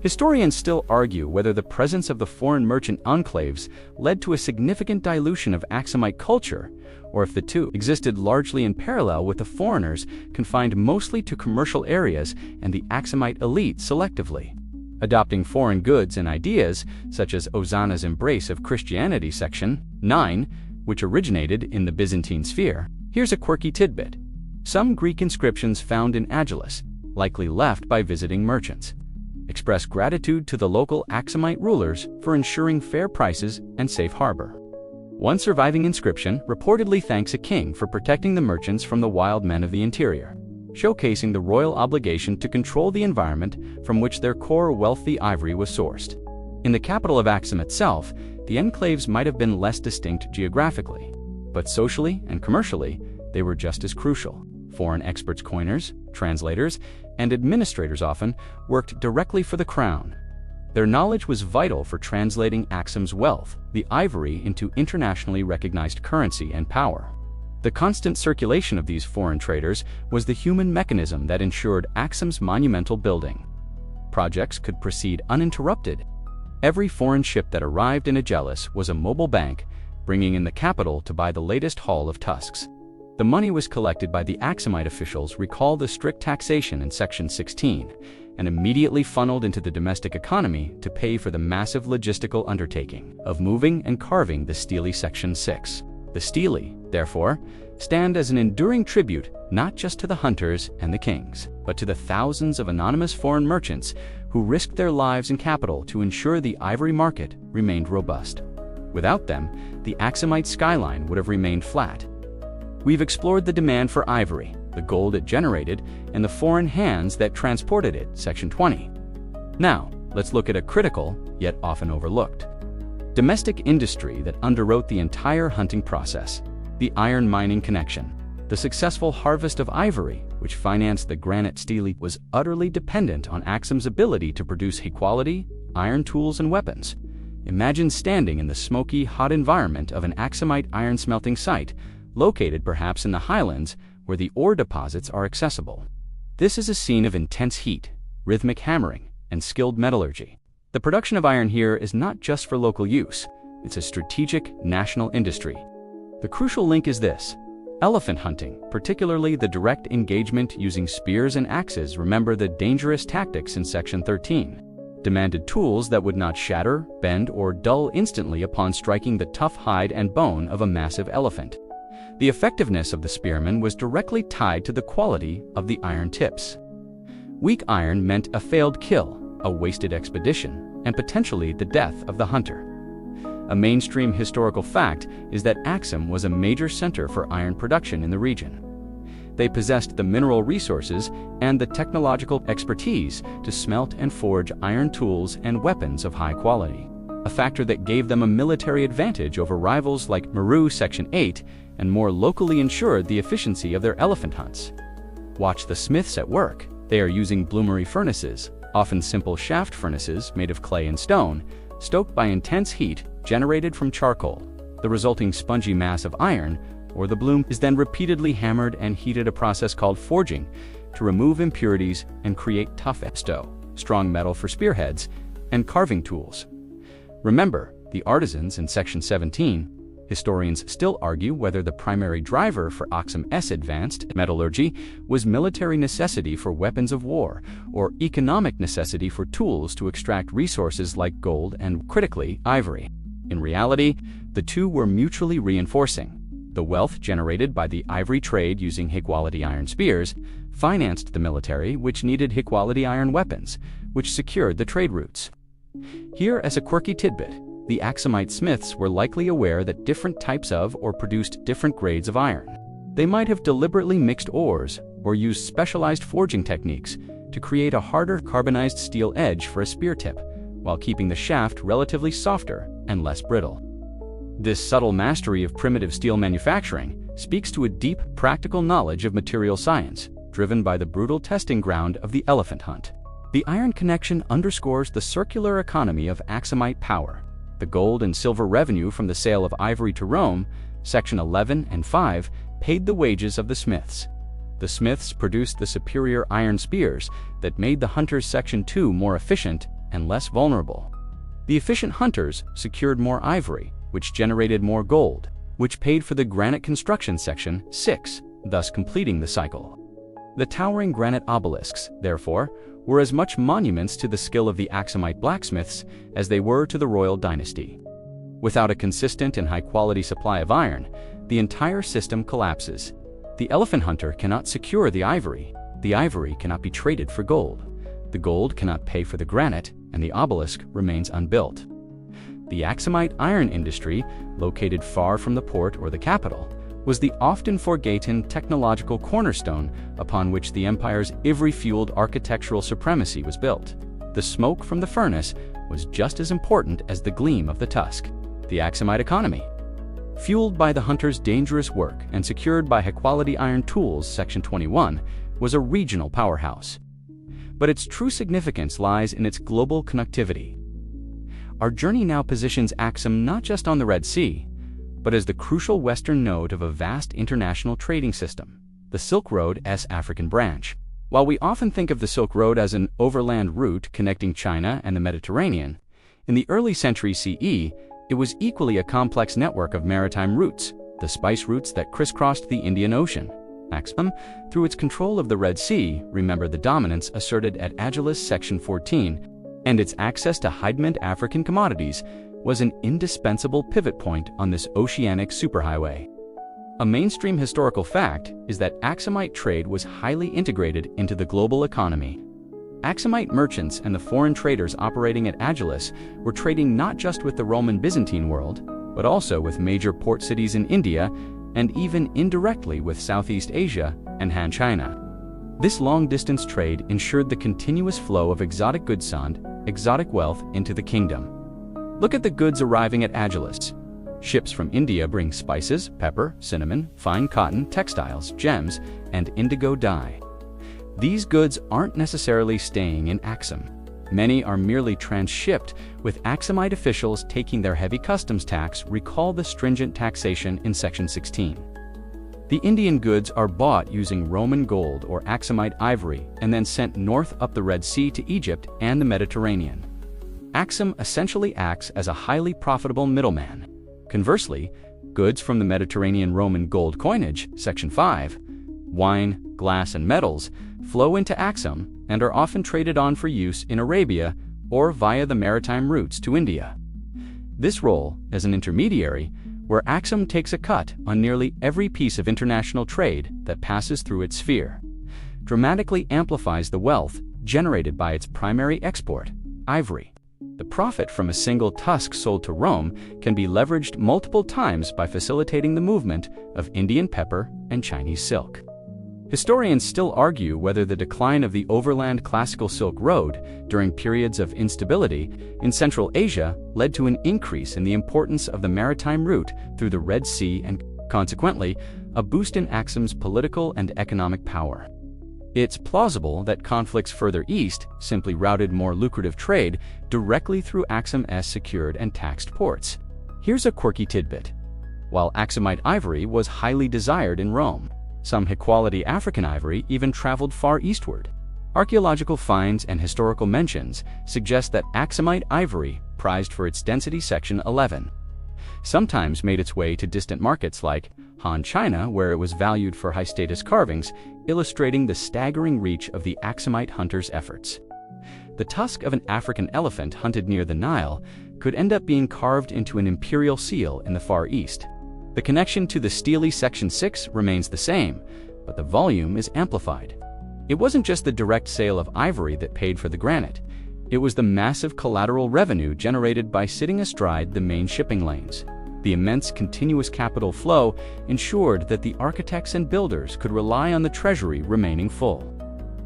Historians still argue whether the presence of the foreign merchant enclaves led to a significant dilution of Aksumite culture, or if the two existed largely in parallel with the foreigners confined mostly to commercial areas and the Aksumite elite selectively. Adopting foreign goods and ideas, such as Ozana's embrace of Christianity Section 9, which originated in the Byzantine sphere. Here's a quirky tidbit. Some Greek inscriptions found in Adulis, likely left by visiting merchants, express gratitude to the local Aksumite rulers for ensuring fair prices and safe harbor. One surviving inscription reportedly thanks a king for protecting the merchants from the wild men of the interior, showcasing the royal obligation to control the environment from which their core wealthy ivory was sourced. In the capital of Aksum itself, the enclaves might have been less distinct geographically, but socially and commercially, they were just as crucial. Foreign experts, coiners, translators, and administrators often worked directly for the crown. Their knowledge was vital for translating Aksum's wealth, the ivory, into internationally recognized currency and power. The constant circulation of these foreign traders was the human mechanism that ensured Aksum's monumental building. Projects could proceed uninterrupted. Every foreign ship that arrived in Adulis was a mobile bank, bringing in the capital to buy the latest haul of tusks. The money was collected by the Aksumite officials, recall the strict taxation in Section 16, and immediately funneled into the domestic economy to pay for the massive logistical undertaking of moving and carving the stele Section 6. The stele, therefore, stand as an enduring tribute not just to the hunters and the kings, but to the thousands of anonymous foreign merchants who risked their lives and capital to ensure the ivory market remained robust. Without them, the Aksumite skyline would have remained flat. We've explored the demand for ivory, the gold it generated, and the foreign hands that transported it, Section 20. Now, let's look at a critical, yet often overlooked, domestic industry that underwrote the entire hunting process: the iron mining connection. The successful harvest of ivory, which financed the granite stele, was utterly dependent on Aksum's ability to produce high-quality iron tools and weapons. Imagine standing in the smoky, hot environment of an Aksumite iron smelting site, located perhaps in the highlands where the ore deposits are accessible. This is a scene of intense heat, rhythmic hammering, and skilled metallurgy. The production of iron here is not just for local use, it's a strategic national industry. The crucial link is this: elephant hunting, particularly the direct engagement using spears and axes, remember the dangerous tactics in Section 13, demanded tools that would not shatter, bend, or dull instantly upon striking the tough hide and bone of a massive elephant. The effectiveness of the spearman was directly tied to the quality of the iron tips. Weak iron meant a failed kill, a wasted expedition, and potentially the death of the hunter. A mainstream historical fact is that Aksum was a major center for iron production in the region. They possessed the mineral resources and the technological expertise to smelt and forge iron tools and weapons of high quality. a factor that gave them a military advantage over rivals like Meru Section 8 and more locally ensured the efficiency of their elephant hunts. Watch the smiths at work. They are using bloomery furnaces, often simple shaft furnaces made of clay and stone, stoked by intense heat generated from charcoal. The resulting spongy mass of iron, or the bloom, is then repeatedly hammered and heated, a process called forging, to remove impurities and create tough stow, strong metal for spearheads, and carving tools. Remember, the artisans in Section 17. Historians still argue whether the primary driver for Aksum's advanced metallurgy was military necessity for weapons of war or economic necessity for tools to extract resources like gold and, critically, ivory. In reality, the two were mutually reinforcing. The wealth generated by the ivory trade using high-quality iron spears financed the military, which needed high-quality iron weapons, which secured the trade routes. Here, as a quirky tidbit, the Aksumite smiths were likely aware that different types of or produced different grades of iron. They might have deliberately mixed ores or used specialized forging techniques to create a harder carbonized steel edge for a spear tip, while keeping the shaft relatively softer and less brittle. This subtle mastery of primitive steel manufacturing speaks to a deep practical knowledge of material science, driven by the brutal testing ground of the elephant hunt. The iron connection underscores the circular economy of Aksumite power. The gold and silver revenue from the sale of ivory to Rome, Section 11 and 5, paid the wages of the smiths. The smiths produced the superior iron spears that made the hunters, Section 2, more efficient and less vulnerable. The efficient hunters secured more ivory, which generated more gold, which paid for the granite construction, Section 6, thus completing the cycle. The towering granite obelisks, therefore, were as much monuments to the skill of the Aksumite blacksmiths as they were to the royal dynasty. Without a consistent and high-quality supply of iron, the entire system collapses. The elephant hunter cannot secure the ivory cannot be traded for gold, the gold cannot pay for the granite, and the obelisk remains unbuilt. The Aksumite iron industry, located far from the port or the capital, was the often forgotten technological cornerstone upon which the empire's Ivory-fueled architectural supremacy was built. The smoke from the furnace was just as important as the gleam of the tusk. The Aksumite economy, fueled by the hunters' dangerous work and secured by high-quality iron tools, Section 21, was a regional powerhouse. But its true significance lies in its global connectivity. Our journey now positions Aksum not just on the Red Sea, but as the crucial western node of a vast international trading system, the Silk Road's African branch. While we often think of the Silk Road as an overland route connecting China and the Mediterranean, in the early century CE, it was equally a complex network of maritime routes, the spice routes that crisscrossed the Indian Ocean. Aksum, through its control of the Red Sea, remember the dominance asserted at Adulis Section 14, and its access to high-demand African commodities, was an indispensable pivot point on this oceanic superhighway. A mainstream historical fact is that Aksumite trade was highly integrated into the global economy. Aksumite merchants and the foreign traders operating at Adulis were trading not just with the Roman Byzantine world, but also with major port cities in India and even indirectly with Southeast Asia and Han China. This long-distance trade ensured the continuous flow of exotic goods and exotic wealth into the kingdom. Look at the goods arriving at Adulis. Ships from India bring spices, pepper, cinnamon, fine cotton, textiles, gems, and indigo dye. These goods aren't necessarily staying in Aksum. Many are merely transshipped, with Aksumite officials taking their heavy customs tax. Recall the stringent taxation in Section 16. The Indian goods are bought using Roman gold or Aksumite ivory and then sent north up the Red Sea to Egypt and the Mediterranean. Aksum essentially acts as a highly profitable middleman. Conversely, goods from the Mediterranean Roman gold coinage, Section 5, wine, glass, and metals, flow into Aksum and are often traded on for use in Arabia or via the maritime routes to India. This role, as an intermediary, where Aksum takes a cut on nearly every piece of international trade that passes through its sphere, dramatically amplifies the wealth generated by its primary export, ivory. The profit from a single tusk sold to Rome can be leveraged multiple times by facilitating the movement of Indian pepper and Chinese silk. Historians still argue whether the decline of the overland classical Silk Road during periods of instability in Central Asia led to an increase in the importance of the maritime route through the Red Sea and, consequently, a boost in Aksum's political and economic power. It's plausible that conflicts further east simply routed more lucrative trade directly through Aksum's secured and taxed ports. Here's a quirky tidbit. While Aksumite ivory was highly desired in Rome, some high-quality African ivory even traveled far eastward. Archaeological finds and historical mentions suggest that Aksumite ivory, prized for its density section 11, sometimes made its way to distant markets like Han China, where it was valued for high-status carvings, illustrating the staggering reach of the Aksumite hunters' efforts. The tusk of an African elephant hunted near the Nile could end up being carved into an imperial seal in the Far East. The connection to the steely Section 6 remains the same, but the volume is amplified. It wasn't just the direct sale of ivory that paid for the granite. It was the massive collateral revenue generated by sitting astride the main shipping lanes. The immense continuous capital flow ensured that the architects and builders could rely on the treasury remaining full,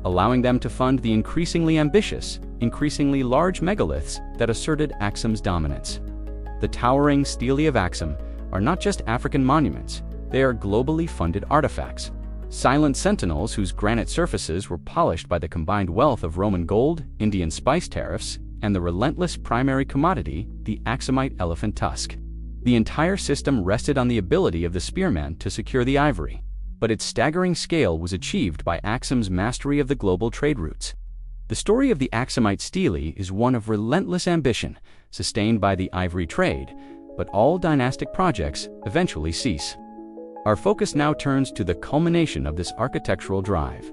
allowing them to fund the increasingly ambitious, increasingly large megaliths that asserted Aksum's dominance. The towering stelae of Aksum are not just African monuments, they are globally funded artifacts. Silent sentinels whose granite surfaces were polished by the combined wealth of Roman gold, Indian spice tariffs, and the relentless primary commodity, the Aksumite elephant tusk. The entire system rested on the ability of the spearman to secure the ivory, but its staggering scale was achieved by Aksum's mastery of the global trade routes. The story of the Aksumite stele is one of relentless ambition, sustained by the ivory trade, but all dynastic projects eventually cease. Our focus now turns to the culmination of this architectural drive,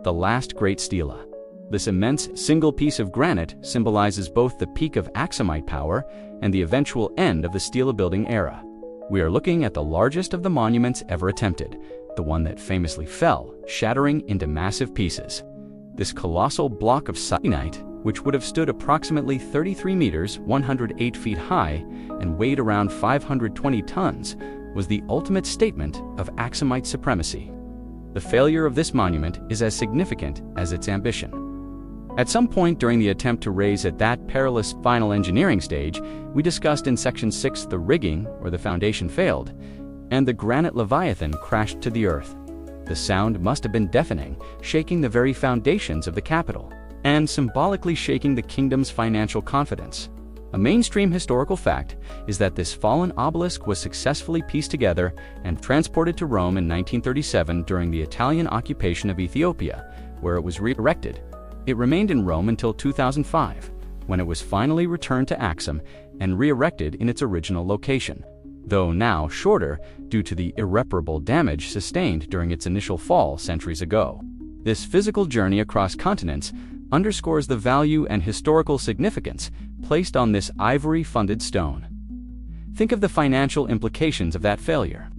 the last great stela. This immense single piece of granite symbolizes both the peak of Aksumite power and the eventual end of the stela building era. We are looking at the largest of the monuments ever attempted, the one that famously fell, shattering into massive pieces. This colossal block of syenite, which would have stood approximately 33 meters, 108 feet high, and weighed around 520 tons, was the ultimate statement of Aksumite supremacy. The failure of this monument is as significant as its ambition. At some point during the attempt to raise at that perilous final engineering stage, we discussed in Section 6 the rigging, or the foundation, failed, and the granite leviathan crashed to the earth. The sound must have been deafening, shaking the very foundations of the capital, and symbolically shaking the kingdom's financial confidence. A mainstream historical fact is that this fallen obelisk was successfully pieced together and transported to Rome in 1937 during the Italian occupation of Ethiopia, where it was re-erected. It remained in Rome until 2005, when it was finally returned to Aksum and re-erected in its original location, though now shorter due to the irreparable damage sustained during its initial fall centuries ago. This physical journey across continents underscores the value and historical significance placed on this ivory-funded stone. Think of the financial implications of that failure.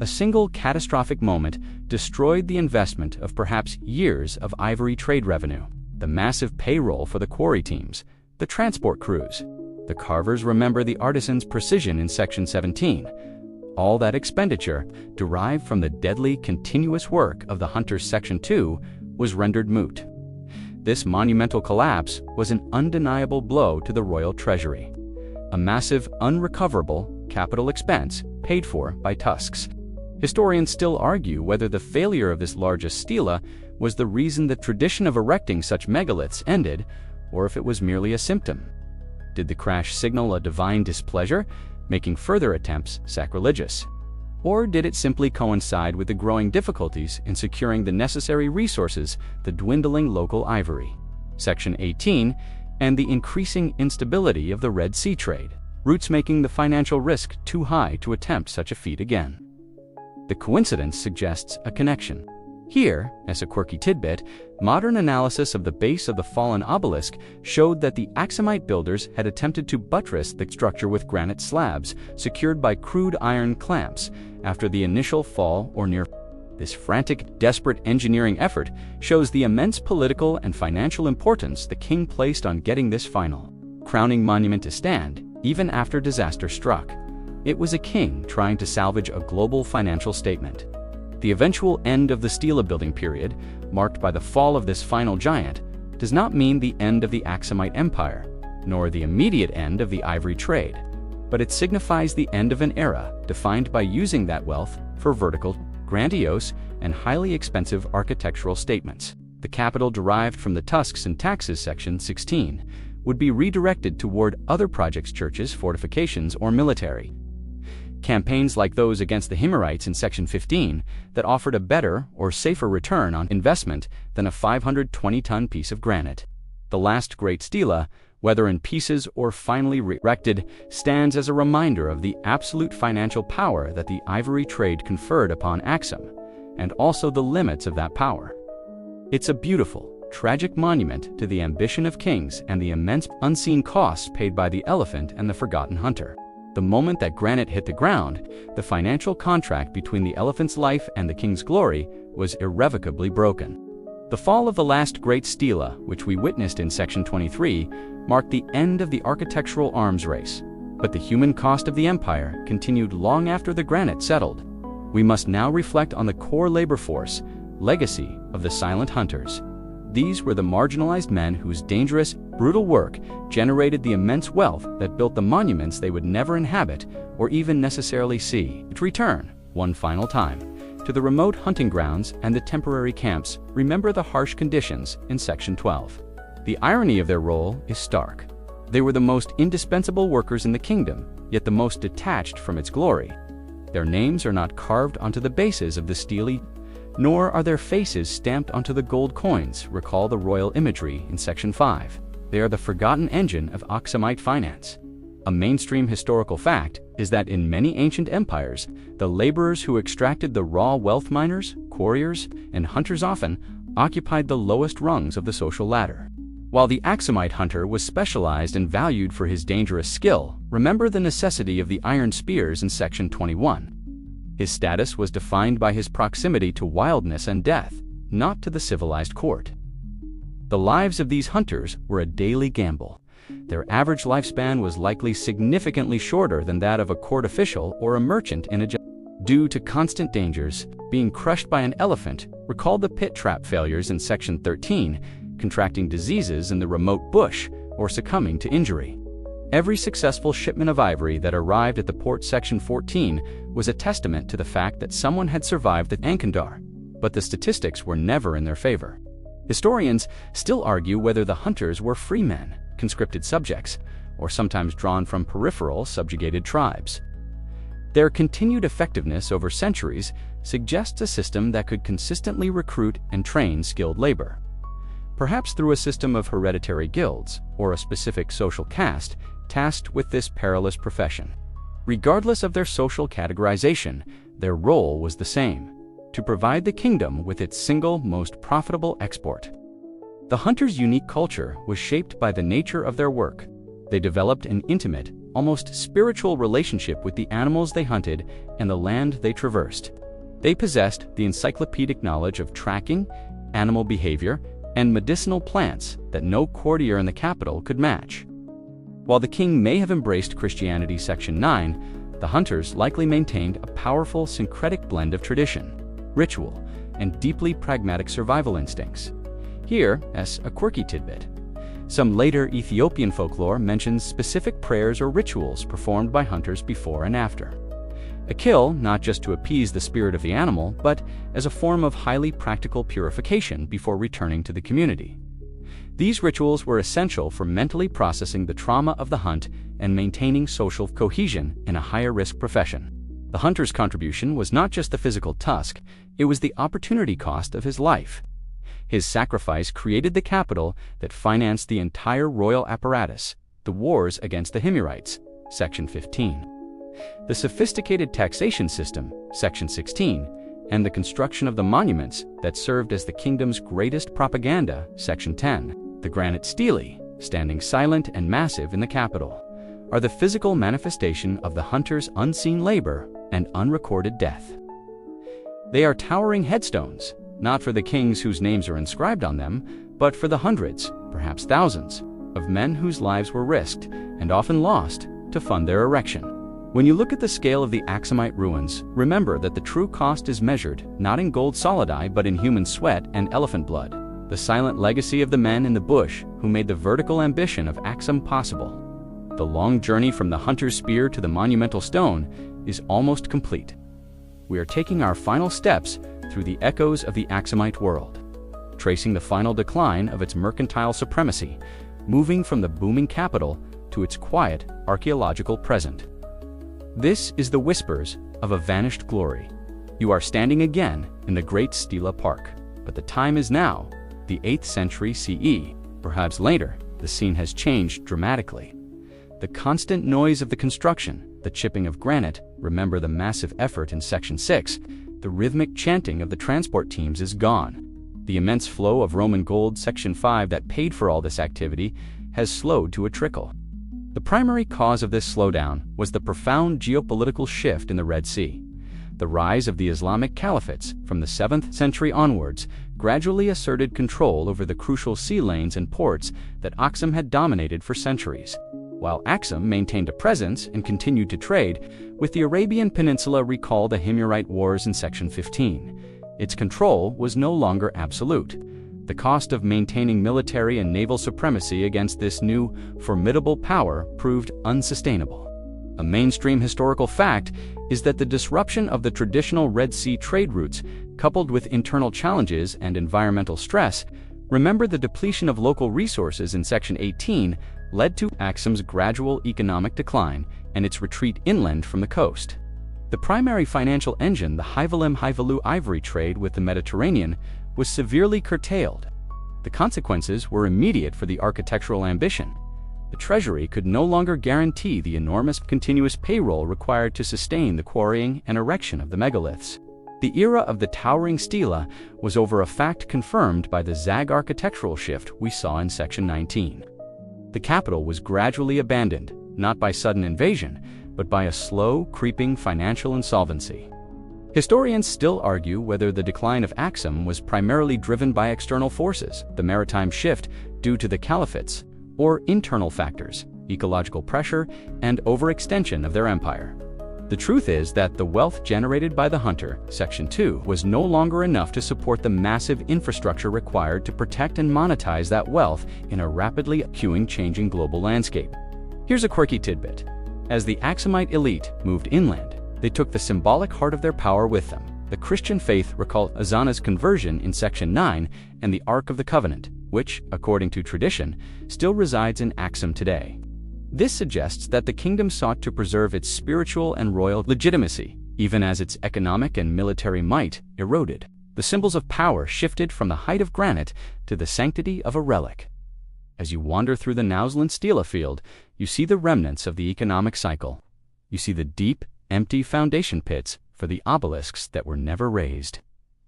A single catastrophic moment destroyed the investment of perhaps years of ivory trade revenue, the massive payroll for the quarry teams, the transport crews. The carvers remember the artisan's precision in Section 17. All that expenditure, derived from the deadly continuous work of the hunters' Section 2, was rendered moot. This monumental collapse was an undeniable blow to the royal treasury, a massive, unrecoverable capital expense paid for by tusks. Historians still argue whether the failure of this largest stela was the reason the tradition of erecting such megaliths ended, or if it was merely a symptom. Did the crash signal a divine displeasure, making further attempts sacrilegious? Or did it simply coincide with the growing difficulties in securing the necessary resources, the dwindling local ivory, Section 18, and the increasing instability of the Red Sea trade, routes making the financial risk too high to attempt such a feat again? The coincidence suggests a connection. Here, as a quirky tidbit, modern analysis of the base of the fallen obelisk showed that the Aksumite builders had attempted to buttress the structure with granite slabs secured by crude iron clamps after the initial fall or near. This frantic, desperate engineering effort shows the immense political and financial importance the king placed on getting this final, crowning monument to stand, even after disaster struck. It was a king trying to salvage a global financial statement. The eventual end of the stela building period, marked by the fall of this final giant, does not mean the end of the Aksumite Empire, nor the immediate end of the ivory trade, but it signifies the end of an era defined by using that wealth for vertical, grandiose, and highly expensive architectural statements. The capital derived from the tusks and taxes section 16 would be redirected toward other projects, churches, fortifications, or military. Campaigns like those against the Himyarites in section 15 that offered a better or safer return on investment than a 520-ton piece of granite. The last great stela, whether in pieces or finally erected, stands as a reminder of the absolute financial power that the ivory trade conferred upon Aksum, and also the limits of that power. It's a beautiful, tragic monument to the ambition of kings and the immense unseen costs paid by the elephant and the forgotten hunter. The moment that granite hit the ground, the financial contract between the elephant's life and the king's glory was irrevocably broken. The fall of the last great stela, which we witnessed in section 23, marked the end of the architectural arms race, but the human cost of the empire continued long after the granite settled. We must now reflect on the core labor force, legacy of the silent hunters. These were the marginalized men whose dangerous, brutal work generated the immense wealth that built the monuments they would never inhabit or even necessarily see. To return, one final time, to the remote hunting grounds and the temporary camps, remember the harsh conditions in section 12. The irony of their role is stark. They were the most indispensable workers in the kingdom, yet the most detached from its glory. Their names are not carved onto the bases of the stele, nor are their faces stamped onto the gold coins. Recall the royal imagery in section 5. They are the forgotten engine of Aksumite finance. A mainstream historical fact is that in many ancient empires, the laborers who extracted the raw wealth, miners, quarriers, and hunters, often occupied the lowest rungs of the social ladder. While the Aksumite hunter was specialized and valued for his dangerous skill, remember the necessity of the iron spears in section 21. His status was defined by his proximity to wildness and death, not to the civilized court. The lives of these hunters were a daily gamble. Their average lifespan was likely significantly shorter than that of a court official or a merchant in a due to constant dangers, being crushed by an elephant. Recall the pit trap failures in section 13, contracting diseases in the remote bush, or succumbing to injury. Every successful shipment of ivory that arrived at the port section 14 was a testament to the fact that someone had survived the Ankandar, but the statistics were never in their favor. Historians still argue whether the hunters were free men, conscripted subjects, or sometimes drawn from peripheral subjugated tribes. Their continued effectiveness over centuries suggests a system that could consistently recruit and train skilled labor. Perhaps through a system of hereditary guilds or a specific social caste tasked with this perilous profession. Regardless of their social categorization, their role was the same: to provide the kingdom with its single most profitable export. The hunters' unique culture was shaped by the nature of their work. They developed an intimate, almost spiritual relationship with the animals they hunted and the land they traversed. They possessed the encyclopedic knowledge of tracking, animal behavior, and medicinal plants that no courtier in the capital could match. While the king may have embraced Christianity section 9, the hunters likely maintained a powerful syncretic blend of tradition, ritual, and deeply pragmatic survival instincts. Here, as a quirky tidbit, some later Ethiopian folklore mentions specific prayers or rituals performed by hunters before and after. A kill not just to appease the spirit of the animal, but as a form of highly practical purification before returning to the community. These rituals were essential for mentally processing the trauma of the hunt and maintaining social cohesion in a higher-risk profession. The hunter's contribution was not just the physical tusk, it was the opportunity cost of his life. His sacrifice created the capital that financed the entire royal apparatus, the wars against the Himyarites, section 15. The sophisticated taxation system, section 16, and the construction of the monuments that served as the kingdom's greatest propaganda, section 10. The granite stele, standing silent and massive in the capital, are the physical manifestation of the hunter's unseen labor and unrecorded death. They are towering headstones, not for the kings whose names are inscribed on them, but for the hundreds, perhaps thousands, of men whose lives were risked and often lost to fund their erection. When you look at the scale of the Aksumite ruins, remember that the true cost is measured not in gold solidi but in human sweat and elephant blood, the silent legacy of the men in the bush who made the vertical ambition of Aksum possible. The long journey from the hunter's spear to the monumental stone is almost complete. We are taking our final steps through the echoes of the Aksumite world, tracing the final decline of its mercantile supremacy, moving from the booming capital to its quiet archaeological present. This is the whispers of a vanished glory. You are standing again in the great Stela Park, but the time is now, the 8th century CE. Perhaps later, the scene has changed dramatically. The constant noise of the construction, the chipping of granite, remember the massive effort in Section 6, the rhythmic chanting of the transport teams is gone. The immense flow of Roman gold, Section 5, that paid for all this activity has slowed to a trickle. The primary cause of this slowdown was the profound geopolitical shift in the Red Sea. The rise of the Islamic caliphates from the 7th century onwards gradually asserted control over the crucial sea lanes and ports that Aksum had dominated for centuries. While Aksum maintained a presence and continued to trade with the Arabian Peninsula, recall the Himyarite Wars in Section 15. Its control was no longer absolute. The cost of maintaining military and naval supremacy against this new, formidable power proved unsustainable. A mainstream historical fact is that the disruption of the traditional Red Sea trade routes, coupled with internal challenges and environmental stress, remember the depletion of local resources in Section 18, led to Aksum's gradual economic decline and its retreat inland from the coast. The primary financial engine, the Hivalim-Hivalu ivory trade with the Mediterranean, was severely curtailed. The consequences were immediate for the architectural ambition. The treasury could no longer guarantee the enormous continuous payroll required to sustain the quarrying and erection of the megaliths. The era of the towering stela was over, a fact confirmed by the Zag architectural shift we saw in Section 19. The capital was gradually abandoned, not by sudden invasion, but by a slow, creeping financial insolvency. Historians still argue whether the decline of Aksum was primarily driven by external forces, the maritime shift due to the caliphates, or internal factors, ecological pressure, and overextension of their empire. The truth is that the wealth generated by the hunter, Section 2, was no longer enough to support the massive infrastructure required to protect and monetize that wealth in a rapidly changing global landscape. Here's a quirky tidbit. As the Aksumite elite moved inland, they took the symbolic heart of their power with them. The Christian faith, recall Azana's conversion in Section 9, and the Ark of the Covenant, which, according to tradition, still resides in Aksum today. This suggests that the kingdom sought to preserve its spiritual and royal legitimacy, even as its economic and military might eroded. The symbols of power shifted from the height of granite to the sanctity of a relic. As you wander through the Nausland Stela field, you see the remnants of the economic cycle. You see the deep, empty foundation pits for the obelisks that were never raised.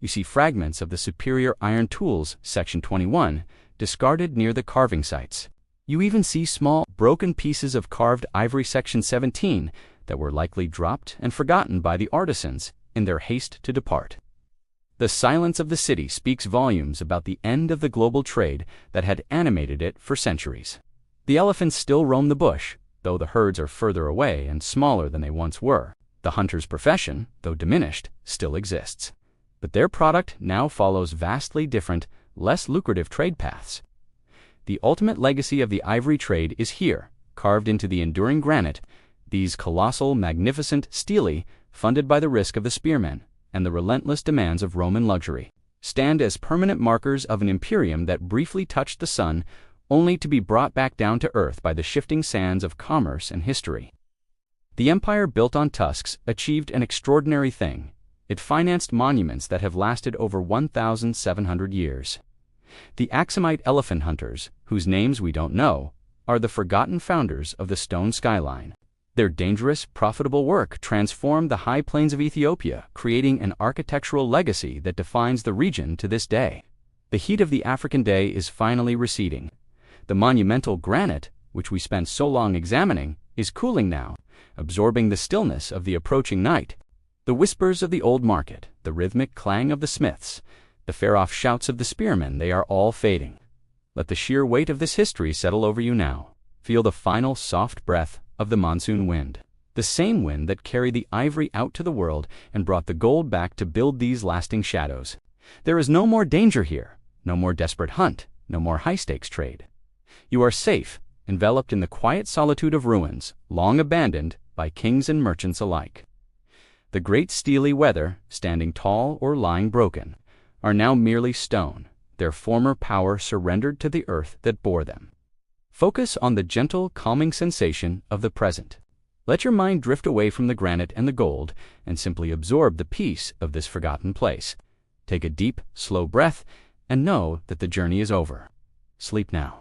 You see fragments of the superior iron tools, Section 21, discarded near the carving sites. You even see small, broken pieces of carved ivory, Section 17, that were likely dropped and forgotten by the artisans in their haste to depart. The silence of the city speaks volumes about the end of the global trade that had animated it for centuries. The elephants still roam the bush, though the herds are further away and smaller than they once were. The hunter's profession, though diminished, still exists. But their product now follows vastly different, less lucrative trade paths. The ultimate legacy of the ivory trade is here, carved into the enduring granite, these colossal, magnificent stelae, funded by the risk of the spearmen and the relentless demands of Roman luxury, stand as permanent markers of an imperium that briefly touched the sun, only to be brought back down to earth by the shifting sands of commerce and history. The empire built on tusks achieved an extraordinary thing. It financed monuments that have lasted over 1,700 years. The Aksumite elephant hunters, whose names we don't know, are the forgotten founders of the stone skyline. Their dangerous, profitable work transformed the high plains of Ethiopia, creating an architectural legacy that defines the region to this day. The heat of the African day is finally receding. The monumental granite, which we spent so long examining, is cooling now, absorbing the stillness of the approaching night. The whispers of the old market, the rhythmic clang of the smiths, the far-off shouts of the spearmen, they are all fading. Let the sheer weight of this history settle over you now. Feel the final soft breath of the monsoon wind. The same wind that carried the ivory out to the world and brought the gold back to build these lasting shadows. There is no more danger here, no more desperate hunt, no more high-stakes trade. You are safe, enveloped in the quiet solitude of ruins, long abandoned by kings and merchants alike. The great steely weather, standing tall or lying broken, are now merely stone, their former power surrendered to the earth that bore them. Focus on the gentle, calming sensation of the present. Let your mind drift away from the granite and the gold and simply absorb the peace of this forgotten place. Take a deep, slow breath and know that the journey is over. Sleep now.